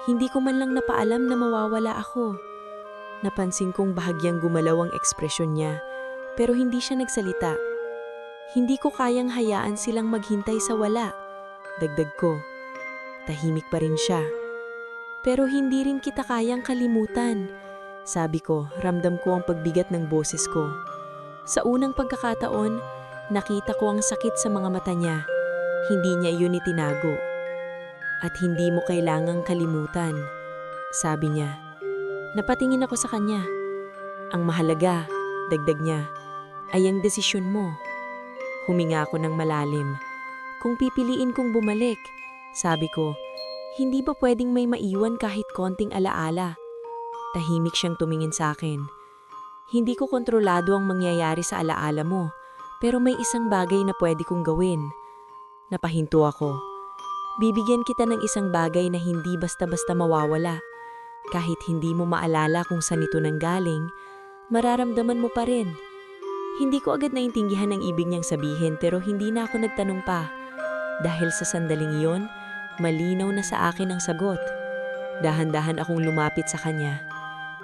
hindi ko man lang napaalam na mawawala ako. Napansin kong bahagyang gumalaw ang ekspresyon niya, pero hindi siya nagsalita. Hindi ko kayang hayaan silang maghintay sa wala. Dagdag ko, tahimik pa rin siya. Pero hindi rin kita kayang kalimutan. Sabi ko, ramdam ko ang pagbigat ng boses ko. Sa unang pagkakataon, nakita ko ang sakit sa mga mata niya. Hindi niya iyon itinago. At hindi mo kailangang kalimutan, sabi niya. Napatingin ako sa kanya. Ang mahalaga, dagdag niya, ay ang desisyon mo. Huminga ako ng malalim. Kung pipiliin kong bumalik, sabi ko, hindi ba pwedeng may maiwan kahit konting alaala? Tahimik siyang tumingin sa akin. Hindi ko kontrolado ang mangyayari sa alaala mo. Pero may isang bagay na pwede kong gawin. Napahinto ako. Bibigyan kita ng isang bagay na hindi basta-basta mawawala. Kahit hindi mo maalala kung saan ito nanggaling, mararamdaman mo pa rin. Hindi ko agad naintindihan ang ibig niyang sabihin pero hindi na ako nagtanong pa. Dahil sa sandaling iyon, malinaw na sa akin ang sagot. Dahan-dahan akong lumapit sa kanya.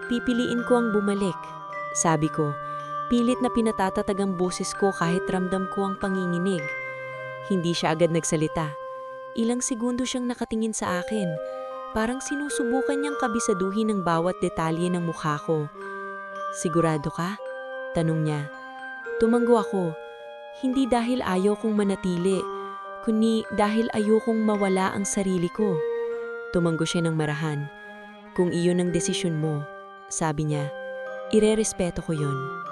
Pipiliin ko ang bumalik, sabi ko. Pilit na pinatatatag ang boses ko kahit ramdam ko ang panginginig. Hindi siya agad nagsalita. Ilang segundo siyang nakatingin sa akin. Parang sinusubukan niyang kabisaduhin ang bawat detalye ng mukha ko. Sigurado ka? Tanong niya. Tumanggo ako. Hindi dahil ayaw kong manatili, kundi dahil ayokong mawala ang sarili ko. Tumanggo siya ng marahan. Kung iyon ang desisyon mo, sabi niya, irerespeto ko yun.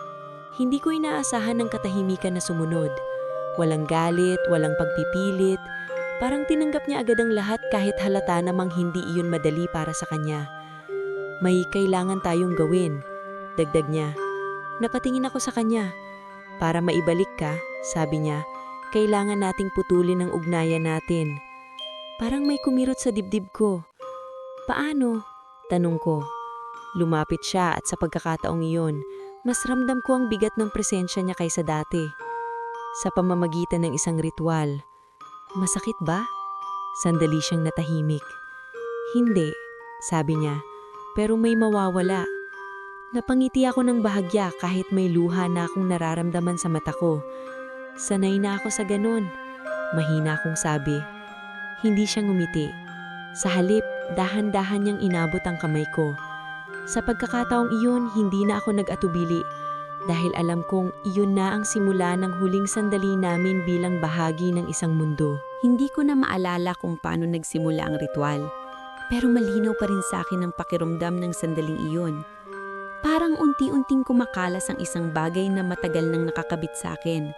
Hindi ko inaasahan ng katahimikan na sumunod. Walang galit, walang pagpipilit. Parang tinanggap niya agad ang lahat kahit halata namang hindi iyon madali para sa kanya. May kailangan tayong gawin, dagdag niya. Napatingin ako sa kanya. Para maibalik ka, sabi niya, kailangan nating putulin ang ugnayan natin. Parang may kumirot sa dibdib ko. Paano? Tanong ko. Lumapit siya at sa pagkakataong iyon, mas ramdam ko ang bigat ng presensya niya kaysa dati. Sa pamamagitan ng isang ritual. Masakit ba? Sandali siyang natahimik. Hindi, sabi niya, pero may mawawala. Napangiti ako ng bahagya kahit may luha na akong nararamdaman sa mata ko. Sanay na ako sa ganun. Mahina akong sabi. Hindi siya ngumiti. Sa halip, dahan-dahan niyang inabot ang kamay ko. Sa pagkakataong iyon, hindi na ako nag-atubili dahil alam kong iyon na ang simula ng huling sandali namin bilang bahagi ng isang mundo.
Hindi ko na maalala kung paano nagsimula ang ritual, pero malinaw pa rin sa akin ang pakiramdam ng sandaling iyon. Parang unti-unting kumakalas ang isang bagay na matagal nang nakakabit sa akin.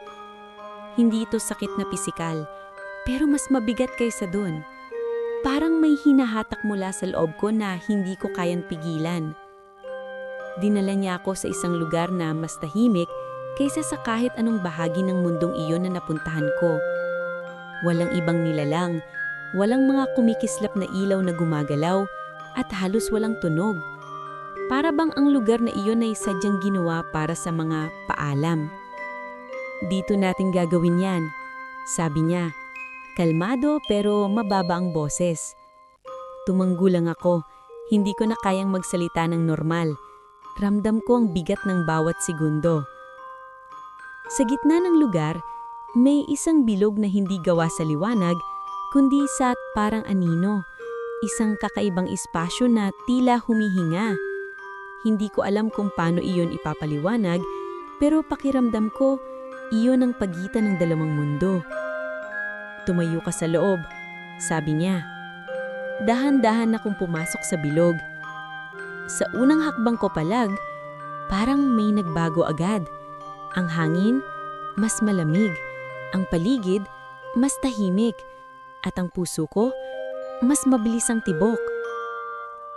Hindi ito sakit na pisikal, pero mas mabigat kaysa doon. Parang may hinahatak mula sa loob ko na hindi ko kayang pigilan. Dinala niya ako sa isang lugar na mas tahimik kaysa sa kahit anong bahagi ng mundong iyon na napuntahan ko. Walang ibang nilalang, walang mga kumikislap na ilaw na gumagalaw, at halos walang tunog. Para bang ang lugar na iyon ay sadyang ginawa para sa mga paalam. Dito natin gagawin yan, sabi niya. Kalmado pero mababa ang boses. Tumanggo lang ako, hindi ko na kayang magsalita ng normal. Ramdam ko ang bigat ng bawat segundo. Sa gitna ng lugar, may isang bilog na hindi gawa sa liwanag, kundi sa parang anino. Isang kakaibang espasyo na tila humihinga. Hindi ko alam kung paano iyon ipapaliwanag, pero pakiramdam ko, iyon ang pagitan ng dalawang mundo. Tumayo ka sa loob, sabi niya. Dahan-dahan akong pumasok sa bilog. Sa unang hakbang ko palag, parang may nagbago agad. Ang hangin, mas malamig. Ang paligid, mas tahimik. At ang puso ko, mas mabilis ang tibok.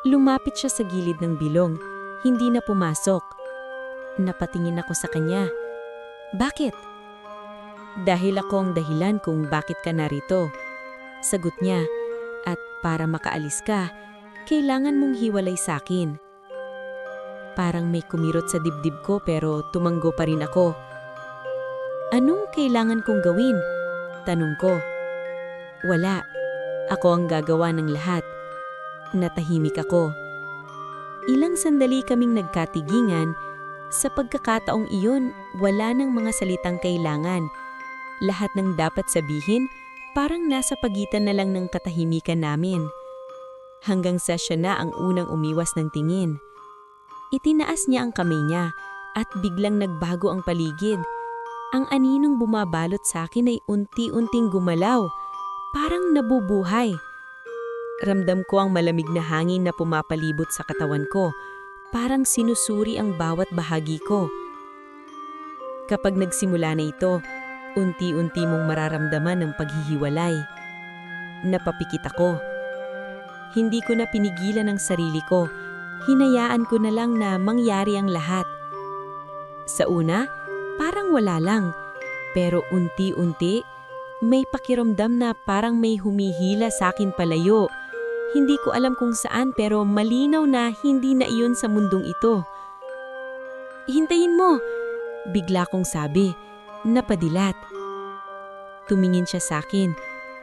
Lumapit siya sa gilid ng bilong, hindi na pumasok. Napatingin ako sa kanya. Bakit? Dahil ako ang dahilan kung bakit ka narito. Sagot niya, at para makaalis ka, kailangan mong hiwalay sa akin. Parang may kumirot sa dibdib ko pero tumanggo pa rin ako. Anong kailangan kong gawin? Tanong ko. Wala. Ako ang gagawa ng lahat. Natahimik ako. Ilang sandali kaming nagkatigingan. Sa pagkakataong iyon, wala nang mga salitang kailangan. Lahat ng dapat sabihin, parang nasa pagitan na lang ng katahimikan namin. Hanggang sa siya na ang unang umiwas ng tingin. Itinaas niya ang kamay niya at biglang nagbago ang paligid. Ang aninong bumabalot sa akin ay unti-unting gumalaw, parang nabubuhay. Ramdam ko ang malamig na hangin na pumapalibot sa katawan ko, parang sinusuri ang bawat bahagi ko. Kapag nagsimula na ito, unti-unti mong mararamdaman ang paghihiwalay. Napapikit ako. Hindi ko na pinigilan ang sarili ko. Hinayaan ko na lang na mangyari ang lahat. Sa una, parang wala lang. Pero unti-unti, may pakiramdam na parang may humihila sa akin palayo. Hindi ko alam kung saan pero malinaw na hindi na iyon sa mundong ito. Hintayin mo! Bigla kong sabi. Napadilat. Tumingin siya sa akin,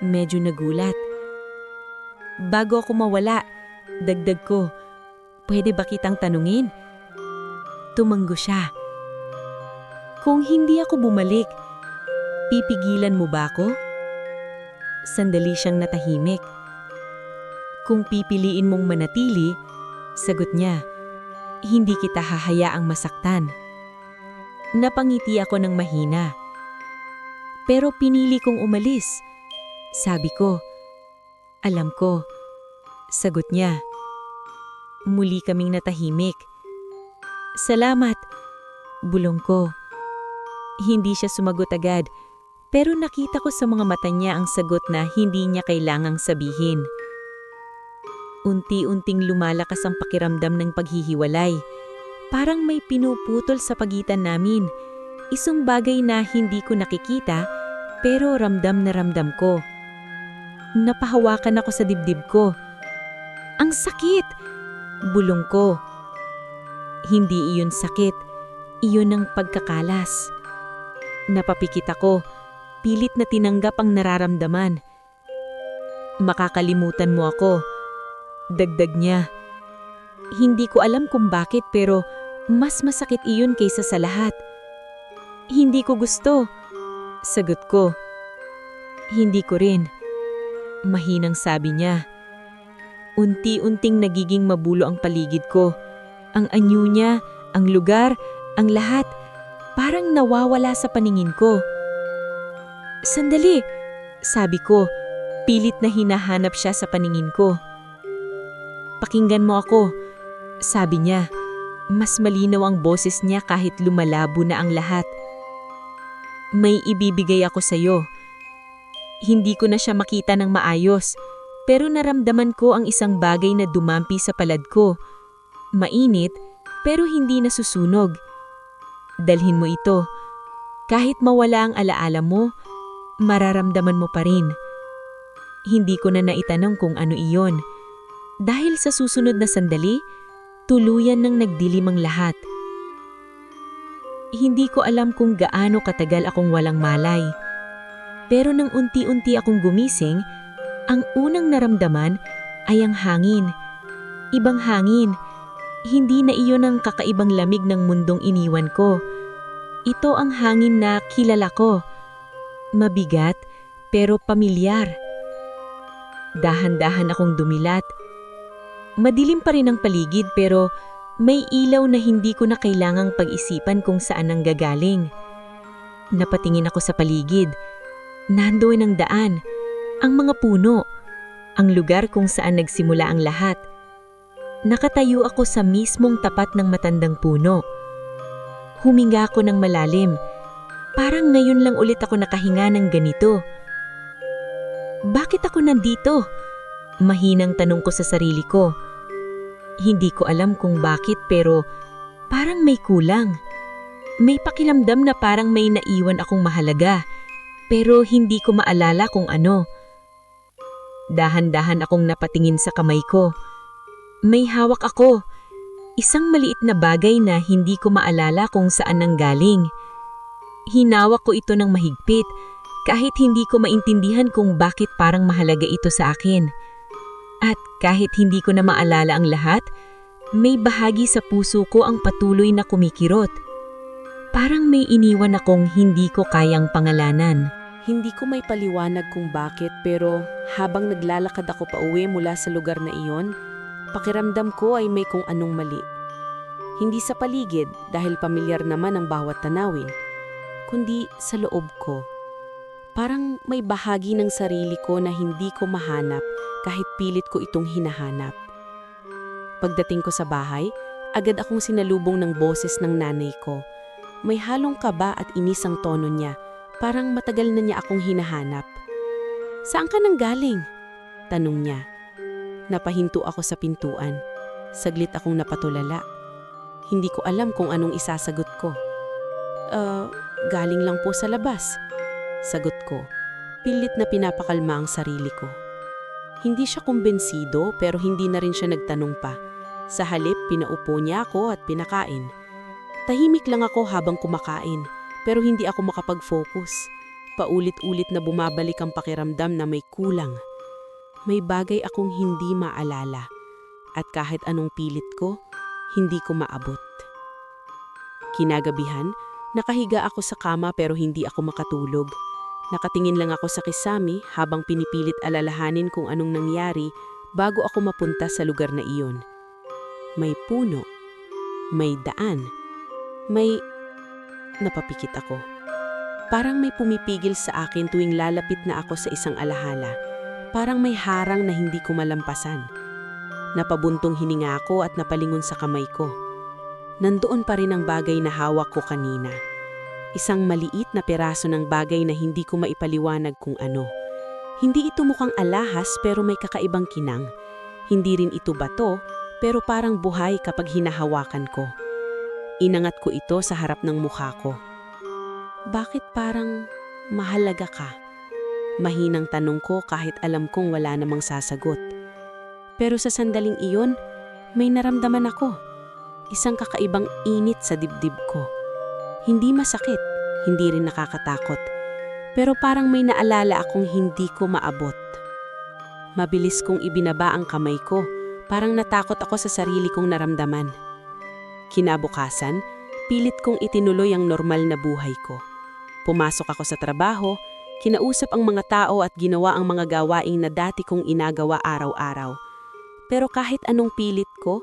medyo nagulat. Bago ako mawala, dagdag ko, pwede ba kitang tanungin? Tumanggo siya. Kung hindi ako bumalik, pipigilan mo ba ako? Sandali siyang natahimik. Kung pipiliin mong manatili, sagot niya, hindi kita hahayaang masaktan. Napangiti ako ng mahina. Pero pinili kong umalis. Sabi ko, alam ko. Sagot niya. Muli kaming natahimik. Salamat. Bulong ko. Hindi siya sumagot agad, pero nakita ko sa mga mata niya ang sagot na hindi niya kailangang sabihin. Unti-unting lumalakas ang pakiramdam ng paghihiwalay. Parang may pinuputol sa pagitan namin. Isang bagay na hindi ko nakikita, pero ramdam na ramdam ko. Napahawakan ako sa dibdib ko. Ang sakit! Bulong ko. Hindi iyon sakit, iyon ang pagkakalas. Napapikit ako, pilit na tinanggap ang nararamdaman. Makakalimutan mo ako. Dagdag niya. Hindi ko alam kung bakit pero mas masakit iyon kaysa sa lahat. Hindi ko gusto. Sagot ko. Hindi ko rin. Mahinang sabi niya. Unti-unting nagiging mabulo ang paligid ko. Ang anyo niya, ang lugar, ang lahat, parang nawawala sa paningin ko. Sandali, sabi ko, pilit na hinahanap siya sa paningin ko. Pakinggan mo ako, sabi niya. Mas malinaw ang boses niya kahit lumalabo na ang lahat. May ibibigay ako sa iyo. Hindi ko na siya makita ng maayos, pero naramdaman ko ang isang bagay na dumampi sa palad ko. Mainit, pero hindi nasusunog. Dalhin mo ito. Kahit mawala ang alaala mo,
mararamdaman mo pa rin. Hindi ko na naitanong kung ano iyon. Dahil sa susunod na sandali, tuluyan nang nagdilim ang lahat. Hindi ko alam kung gaano katagal akong walang malay. Pero nang unti-unti akong gumising, ang unang naramdaman ay ang hangin. Ibang hangin. Hindi na iyon ang kakaibang lamig ng mundong iniwan ko. Ito ang hangin na kilala ko. Mabigat pero pamilyar. Dahan-dahan akong dumilat. Madilim pa rin ang paligid pero may ilaw na hindi ko na kailangang pag-isipan kung saan ang gagaling. Napatingin ako sa paligid. Nandoon ang daan, ang mga puno, ang lugar kung saan nagsimula ang lahat. Nakatayo ako sa mismong tapat ng matandang puno. Huminga ako ng malalim. Parang ngayon lang ulit ako nakahinga ng ganito. Bakit ako nandito? Mahinang tanong ko sa sarili ko. Hindi ko alam kung bakit pero parang may kulang. May pakiramdam na parang may naiwan akong mahalaga pero hindi ko maalala kung ano. Dahan-dahan akong napatingin sa kamay ko. May hawak ako. Isang maliit na bagay na hindi ko maalala kung saan nanggaling. Hinawak ko ito ng mahigpit kahit hindi ko maintindihan kung bakit parang mahalaga ito sa akin. At kahit hindi ko na maalala ang lahat, may bahagi sa puso ko ang patuloy na kumikirot. Parang may iniwan akong hindi ko kayang pangalanan.
Hindi ko may paliwanag kung bakit pero habang naglalakad ako pauwi mula sa lugar na iyon, pakiramdam ko ay may kung anong mali. Hindi sa paligid dahil pamilyar naman ang bawat tanawin, kundi sa loob ko. Parang may bahagi ng sarili ko na hindi ko mahanap kahit pilit ko itong hinahanap. Pagdating ko sa bahay, agad akong sinalubong ng boses ng nanay ko. May halong kaba at inis ang tono niya, parang matagal na niya akong hinahanap. "Saan ka nang galing?" tanong niya. Napahinto ako sa pintuan. Saglit akong napatulala. Hindi ko alam kung anong isasagot ko. Galing lang po sa labas." Sagot ko, pilit na pinapakalma ang sarili ko. Hindi siya kumbensido pero hindi na rin siya nagtanong pa. Sa halip, pinaupo niya ako at pinakain. Tahimik lang ako habang kumakain pero hindi ako makapag-focus. Paulit-ulit na bumabalik ang pakiramdam na may kulang. May bagay akong hindi maalala at kahit anong pilit ko, hindi ko maabot. Kinagabihan, nakahiga ako sa kama pero hindi ako makatulog. Nakatingin lang ako sa kisame habang pinipilit alalahanin kung anong nangyari bago ako mapunta sa lugar na iyon. May puno, may daan, may... Napapikit ako. Parang may pumipigil sa akin tuwing lalapit na ako sa isang alahala. Parang may harang na hindi ko malampasan. Napabuntong hininga ako at napalingon sa kamay ko. Nandoon pa rin ang bagay na hawak ko kanina. Isang maliit na peraso ng bagay na hindi ko maipaliwanag kung ano. Hindi ito mukhang alahas pero may kakaibang kinang. Hindi rin ito bato pero parang buhay kapag hinahawakan ko. Inangat ko ito sa harap ng mukha ko. "Bakit parang mahalaga ka?" Mahinang tanong ko kahit alam kong wala namang sasagot. Pero sa sandaling iyon, may naramdaman ako. Isang kakaibang init sa dibdib ko. Hindi masakit, hindi rin nakakatakot. Pero parang may naalala akong hindi ko maabot. Mabilis kong ibinaba ang kamay ko, parang natakot ako sa sarili kong naramdaman. Kinabukasan, pilit kong itinuloy ang normal na buhay ko. Pumasok ako sa trabaho, kinausap ang mga tao at ginawa ang mga gawaing na dati kong inagawa araw-araw. Pero kahit anong pilit ko,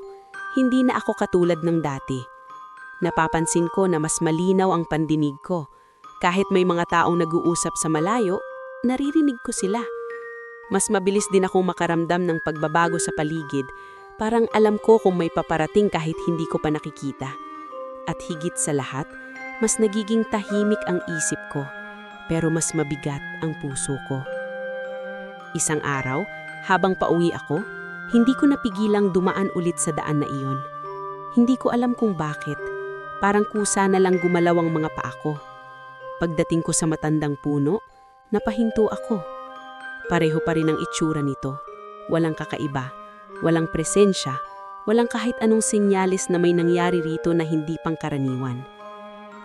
hindi na ako katulad ng dati. Napapansin ko na mas malinaw ang pandinig ko. Kahit may mga taong nag-uusap sa malayo, naririnig ko sila. Mas mabilis din akong makaramdam ng pagbabago sa paligid. Parang alam ko kung may paparating kahit hindi ko pa nakikita. At higit sa lahat, mas nagiging tahimik ang isip ko. Pero mas mabigat ang puso ko. Isang araw, habang pauwi ako, hindi ko napigilang dumaan ulit sa daan na iyon. Hindi ko alam kung bakit. Parang kusa na lang gumalaw ang mga paa ko. Pagdating ko sa matandang puno, Napahinto ako. Pareho pa rin ang itsura nito. Walang kakaiba, walang presensya, walang kahit anong senyales na may nangyari rito na hindi pangkaraniwan.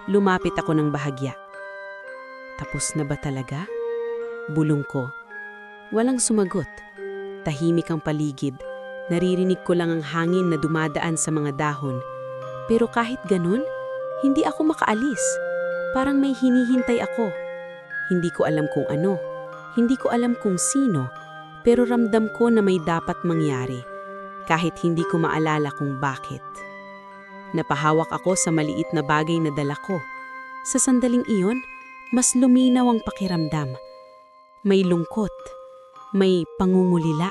Lumapit ako ng bahagya. Tapos na ba talaga? Bulong ko. Walang sumagot. Tahimik ang paligid. Naririnig ko lang ang hangin na dumadaan sa mga dahon. Pero kahit ganun, hindi ako makaalis. Parang may hinihintay ako. Hindi ko alam kung ano. Hindi ko alam kung sino. Pero ramdam ko na may dapat mangyari. Kahit hindi ko maalala kung bakit. Napahawak ako sa maliit na bagay na dala ko. Sa sandaling iyon, mas luminaw ang pakiramdam. May lungkot, may pangungulila,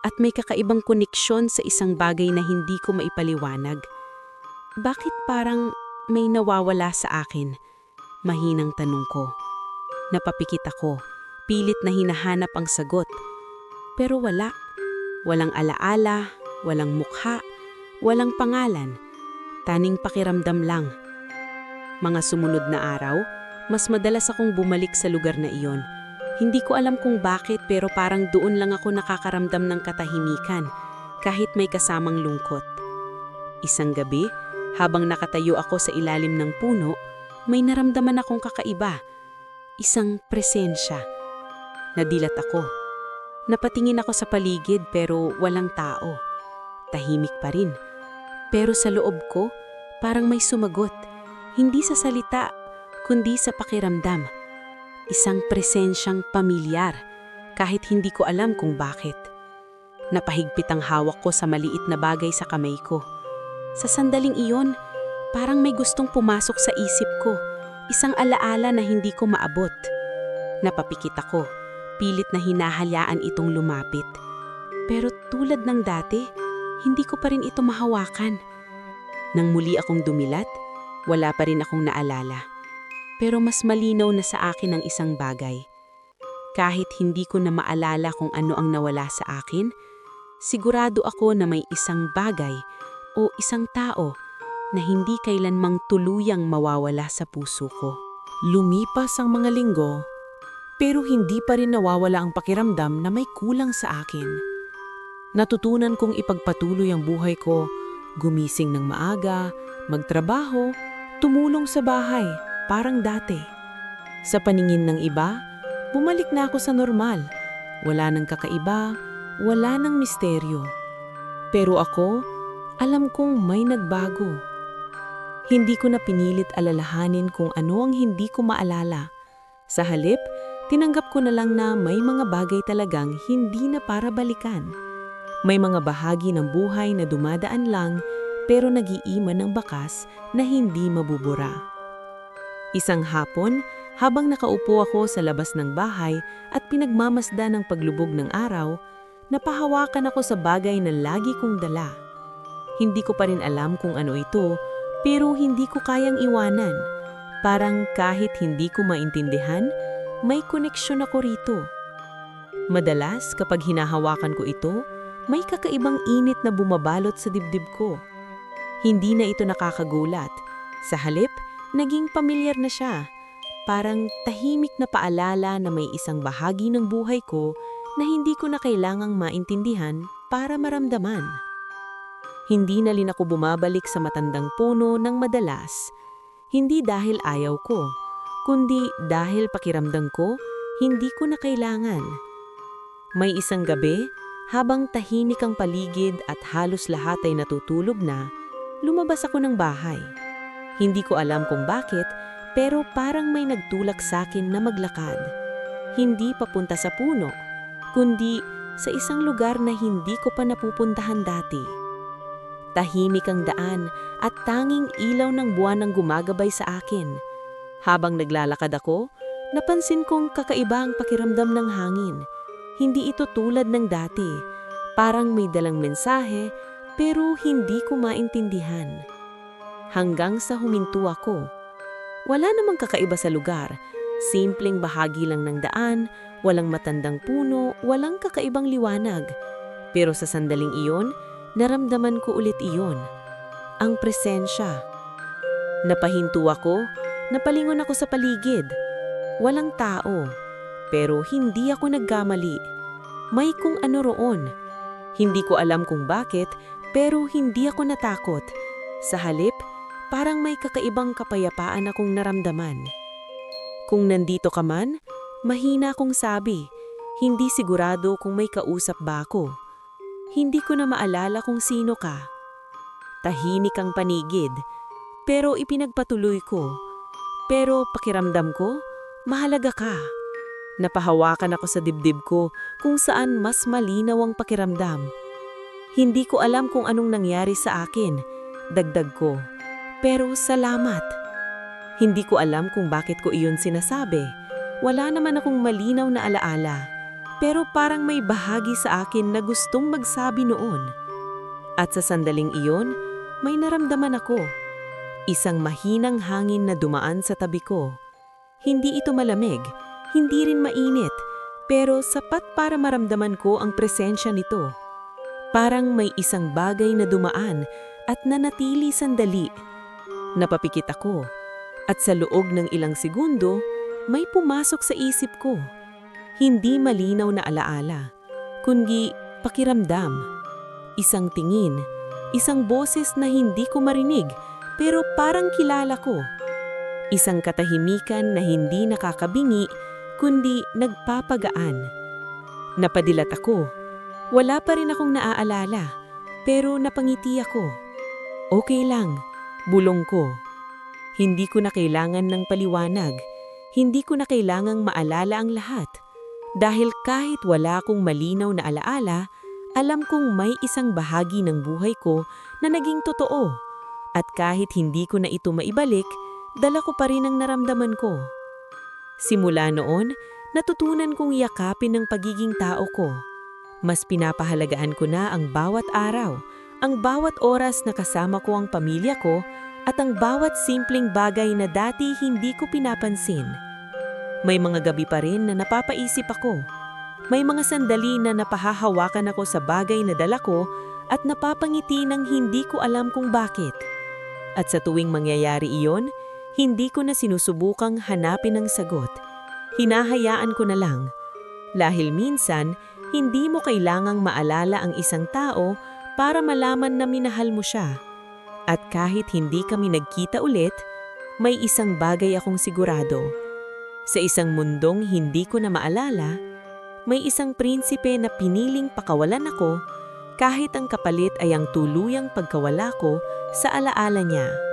at may kakaibang koneksyon sa isang bagay na hindi ko maipaliwanag. Bakit parang may nawawala sa akin? Mahinang tanong ko. Napapikit ako, pilit na hinahanap ang sagot. Pero wala. Walang alaala, walang mukha, walang pangalan. Taning pakiramdam lang. Mga sumunod na araw, mas madalas akong bumalik sa lugar na iyon. Hindi ko alam kung bakit pero parang doon lang ako nakakaramdam ng katahimikan kahit may kasamang lungkot. Isang gabi, habang nakatayo ako sa ilalim ng puno, may naramdaman akong kakaiba. Isang presensya. Nadilat ako. Napatingin ako sa paligid pero walang tao. Tahimik pa rin. Pero sa loob ko, parang may sumagot. Hindi sa salita, kundi sa pakiramdam. Isang presensyang pamilyar, kahit hindi ko alam kung bakit. Napahigpit ang hawak ko sa maliit na bagay sa kamay ko. Sa sandaling iyon, parang may gustong pumasok sa isip ko. Isang alaala na hindi ko maabot. Napapikit ako, pilit na hinahalyaan itong lumapit. Pero tulad ng dati, hindi ko pa rin ito mahawakan. Nang muli akong dumilat, wala pa rin akong naalala. Pero mas malinaw na sa akin ang isang bagay. Kahit hindi ko na maalala kung ano ang nawala sa akin, sigurado ako na may isang bagay o isang tao na hindi kailanmang tuluyang mawawala sa puso ko.
Lumipas ang mga linggo, pero hindi pa rin nawawala ang pakiramdam na may kulang sa akin. Natutunan kong ipagpatuloy ang buhay ko, gumising ng maaga, magtrabaho, tumulong sa bahay, parang dati. Sa paningin ng iba, bumalik na ako sa normal. Wala nang kakaiba, wala nang misteryo. Pero ako, alam kong may nagbago. Hindi ko na pinilit alalahanin kung ano ang hindi ko maalala. Sa halip, tinanggap ko na lang na may mga bagay talagang hindi na para balikan. May mga bahagi ng buhay na dumadaan lang pero nag-iiman ng bakas na hindi mabubura. Isang hapon, habang nakaupo ako sa labas ng bahay at pinagmamasda ng paglubog ng araw, napahawakan ako sa bagay na lagi kong dala. Hindi ko pa rin alam kung ano ito, pero hindi ko kayang iwanan. Parang kahit hindi ko maintindihan, may koneksyon ako rito. Madalas kapag hinahawakan ko ito, may kakaibang init na bumabalot sa dibdib ko. Hindi na ito nakakagulat. Sa halip, naging pamilyar na siya. Parang tahimik na paalala na may isang bahagi ng buhay ko na hindi ko na kailangang maintindihan para maramdaman. Hindi na rin ako bumabalik sa matandang puno ng madalas. Hindi dahil ayaw ko, kundi dahil pakiramdam ko, hindi ko na kailangan. May isang gabi, habang tahimik ang paligid at halos lahat ay natutulog na, lumabas ako ng bahay. Hindi ko alam kung bakit, pero parang may nagtulak sa akin na maglakad. Hindi papunta sa puno, kundi sa isang lugar na hindi ko pa napupuntahan dati. Tahimik ang daan at tanging ilaw ng buwan ang gumagabay sa akin. Habang naglalakad ako, napansin kong kakaiba ang pakiramdam ng hangin. Hindi ito tulad ng dati. Parang may dalang mensahe, pero hindi ko maintindihan. Hanggang sa huminto ako. Wala namang kakaiba sa lugar. Simpleng bahagi lang ng daan, walang matandang puno, walang kakaibang liwanag. Pero sa sandaling iyon, naramdaman ko ulit iyon. Ang presensya. Napahinto ako, napalingon ako sa paligid. Walang tao.
Pero hindi ako nagkamali. May kung ano roon. Hindi ko alam kung bakit, pero hindi ako natakot. Sa halip, parang may kakaibang kapayapaan akong naramdaman. Kung nandito ka man, mahina akong sabi. Hindi sigurado kung may kausap ba ako. Hindi ko na maalala kung sino ka. Tahimik ang panigid, pero ipinagpatuloy ko. Pero pakiramdam ko, mahalaga ka. Napahawakan ako sa dibdib ko kung saan mas malinaw ang pakiramdam. Hindi ko alam kung anong nangyari sa akin, dagdag ko. Pero salamat. Hindi ko alam kung bakit ko iyon sinasabi. Wala naman akong malinaw na alaala. Pero parang may bahagi sa akin na gustong magsabi noon. At sa sandaling iyon, may naramdaman ako. Isang mahinang hangin na dumaan sa tabi ko. Hindi ito malamig. Hindi rin mainit, pero sapat para maramdaman ko ang presensya nito. Parang may isang bagay na dumaan at nanatili sandali. Napapikit ako, at sa loob ng ilang segundo, may pumasok sa isip ko. Hindi malinaw na alaala, kundi pakiramdam. Isang tingin, isang boses na hindi ko marinig, pero parang kilala ko. Isang katahimikan na hindi nakakabingi, kundi nagpapagaan. Napadilat ako. Wala pa rin akong naaalala, pero napangiti ako. Okay lang, bulong ko. Hindi ko na kailangan ng paliwanag. Hindi ko na kailangang maalala ang lahat. Dahil kahit wala akong malinaw na alaala, alam kong may isang bahagi ng buhay ko na naging totoo. At kahit hindi ko na ito maibalik, dala ko pa rin ang naramdaman ko. Simula noon, natutunan kong yakapin ang pagiging tao ko. Mas pinapahalagaan ko na ang bawat araw, ang bawat oras na kasama ko ang pamilya ko, at ang bawat simpleng bagay na dati hindi ko pinapansin. May mga gabi pa rin na napapaisip ako. May mga sandali na napahahawakan ako sa bagay na dala ko at napapangiti nang hindi ko alam kung bakit. At sa tuwing mangyayari iyon, hindi ko na sinusubukang hanapin ang sagot. Hinahayaan ko na lang. Dahil minsan, hindi mo kailangang maalala ang isang tao para malaman na minahal mo siya. At kahit hindi kami nagkita ulit, may isang bagay akong sigurado. Sa isang mundong hindi ko na maalala, may isang prinsipe na piniling pakawalan ako kahit ang kapalit ay ang tuluyang pagkawala ko sa alaala niya.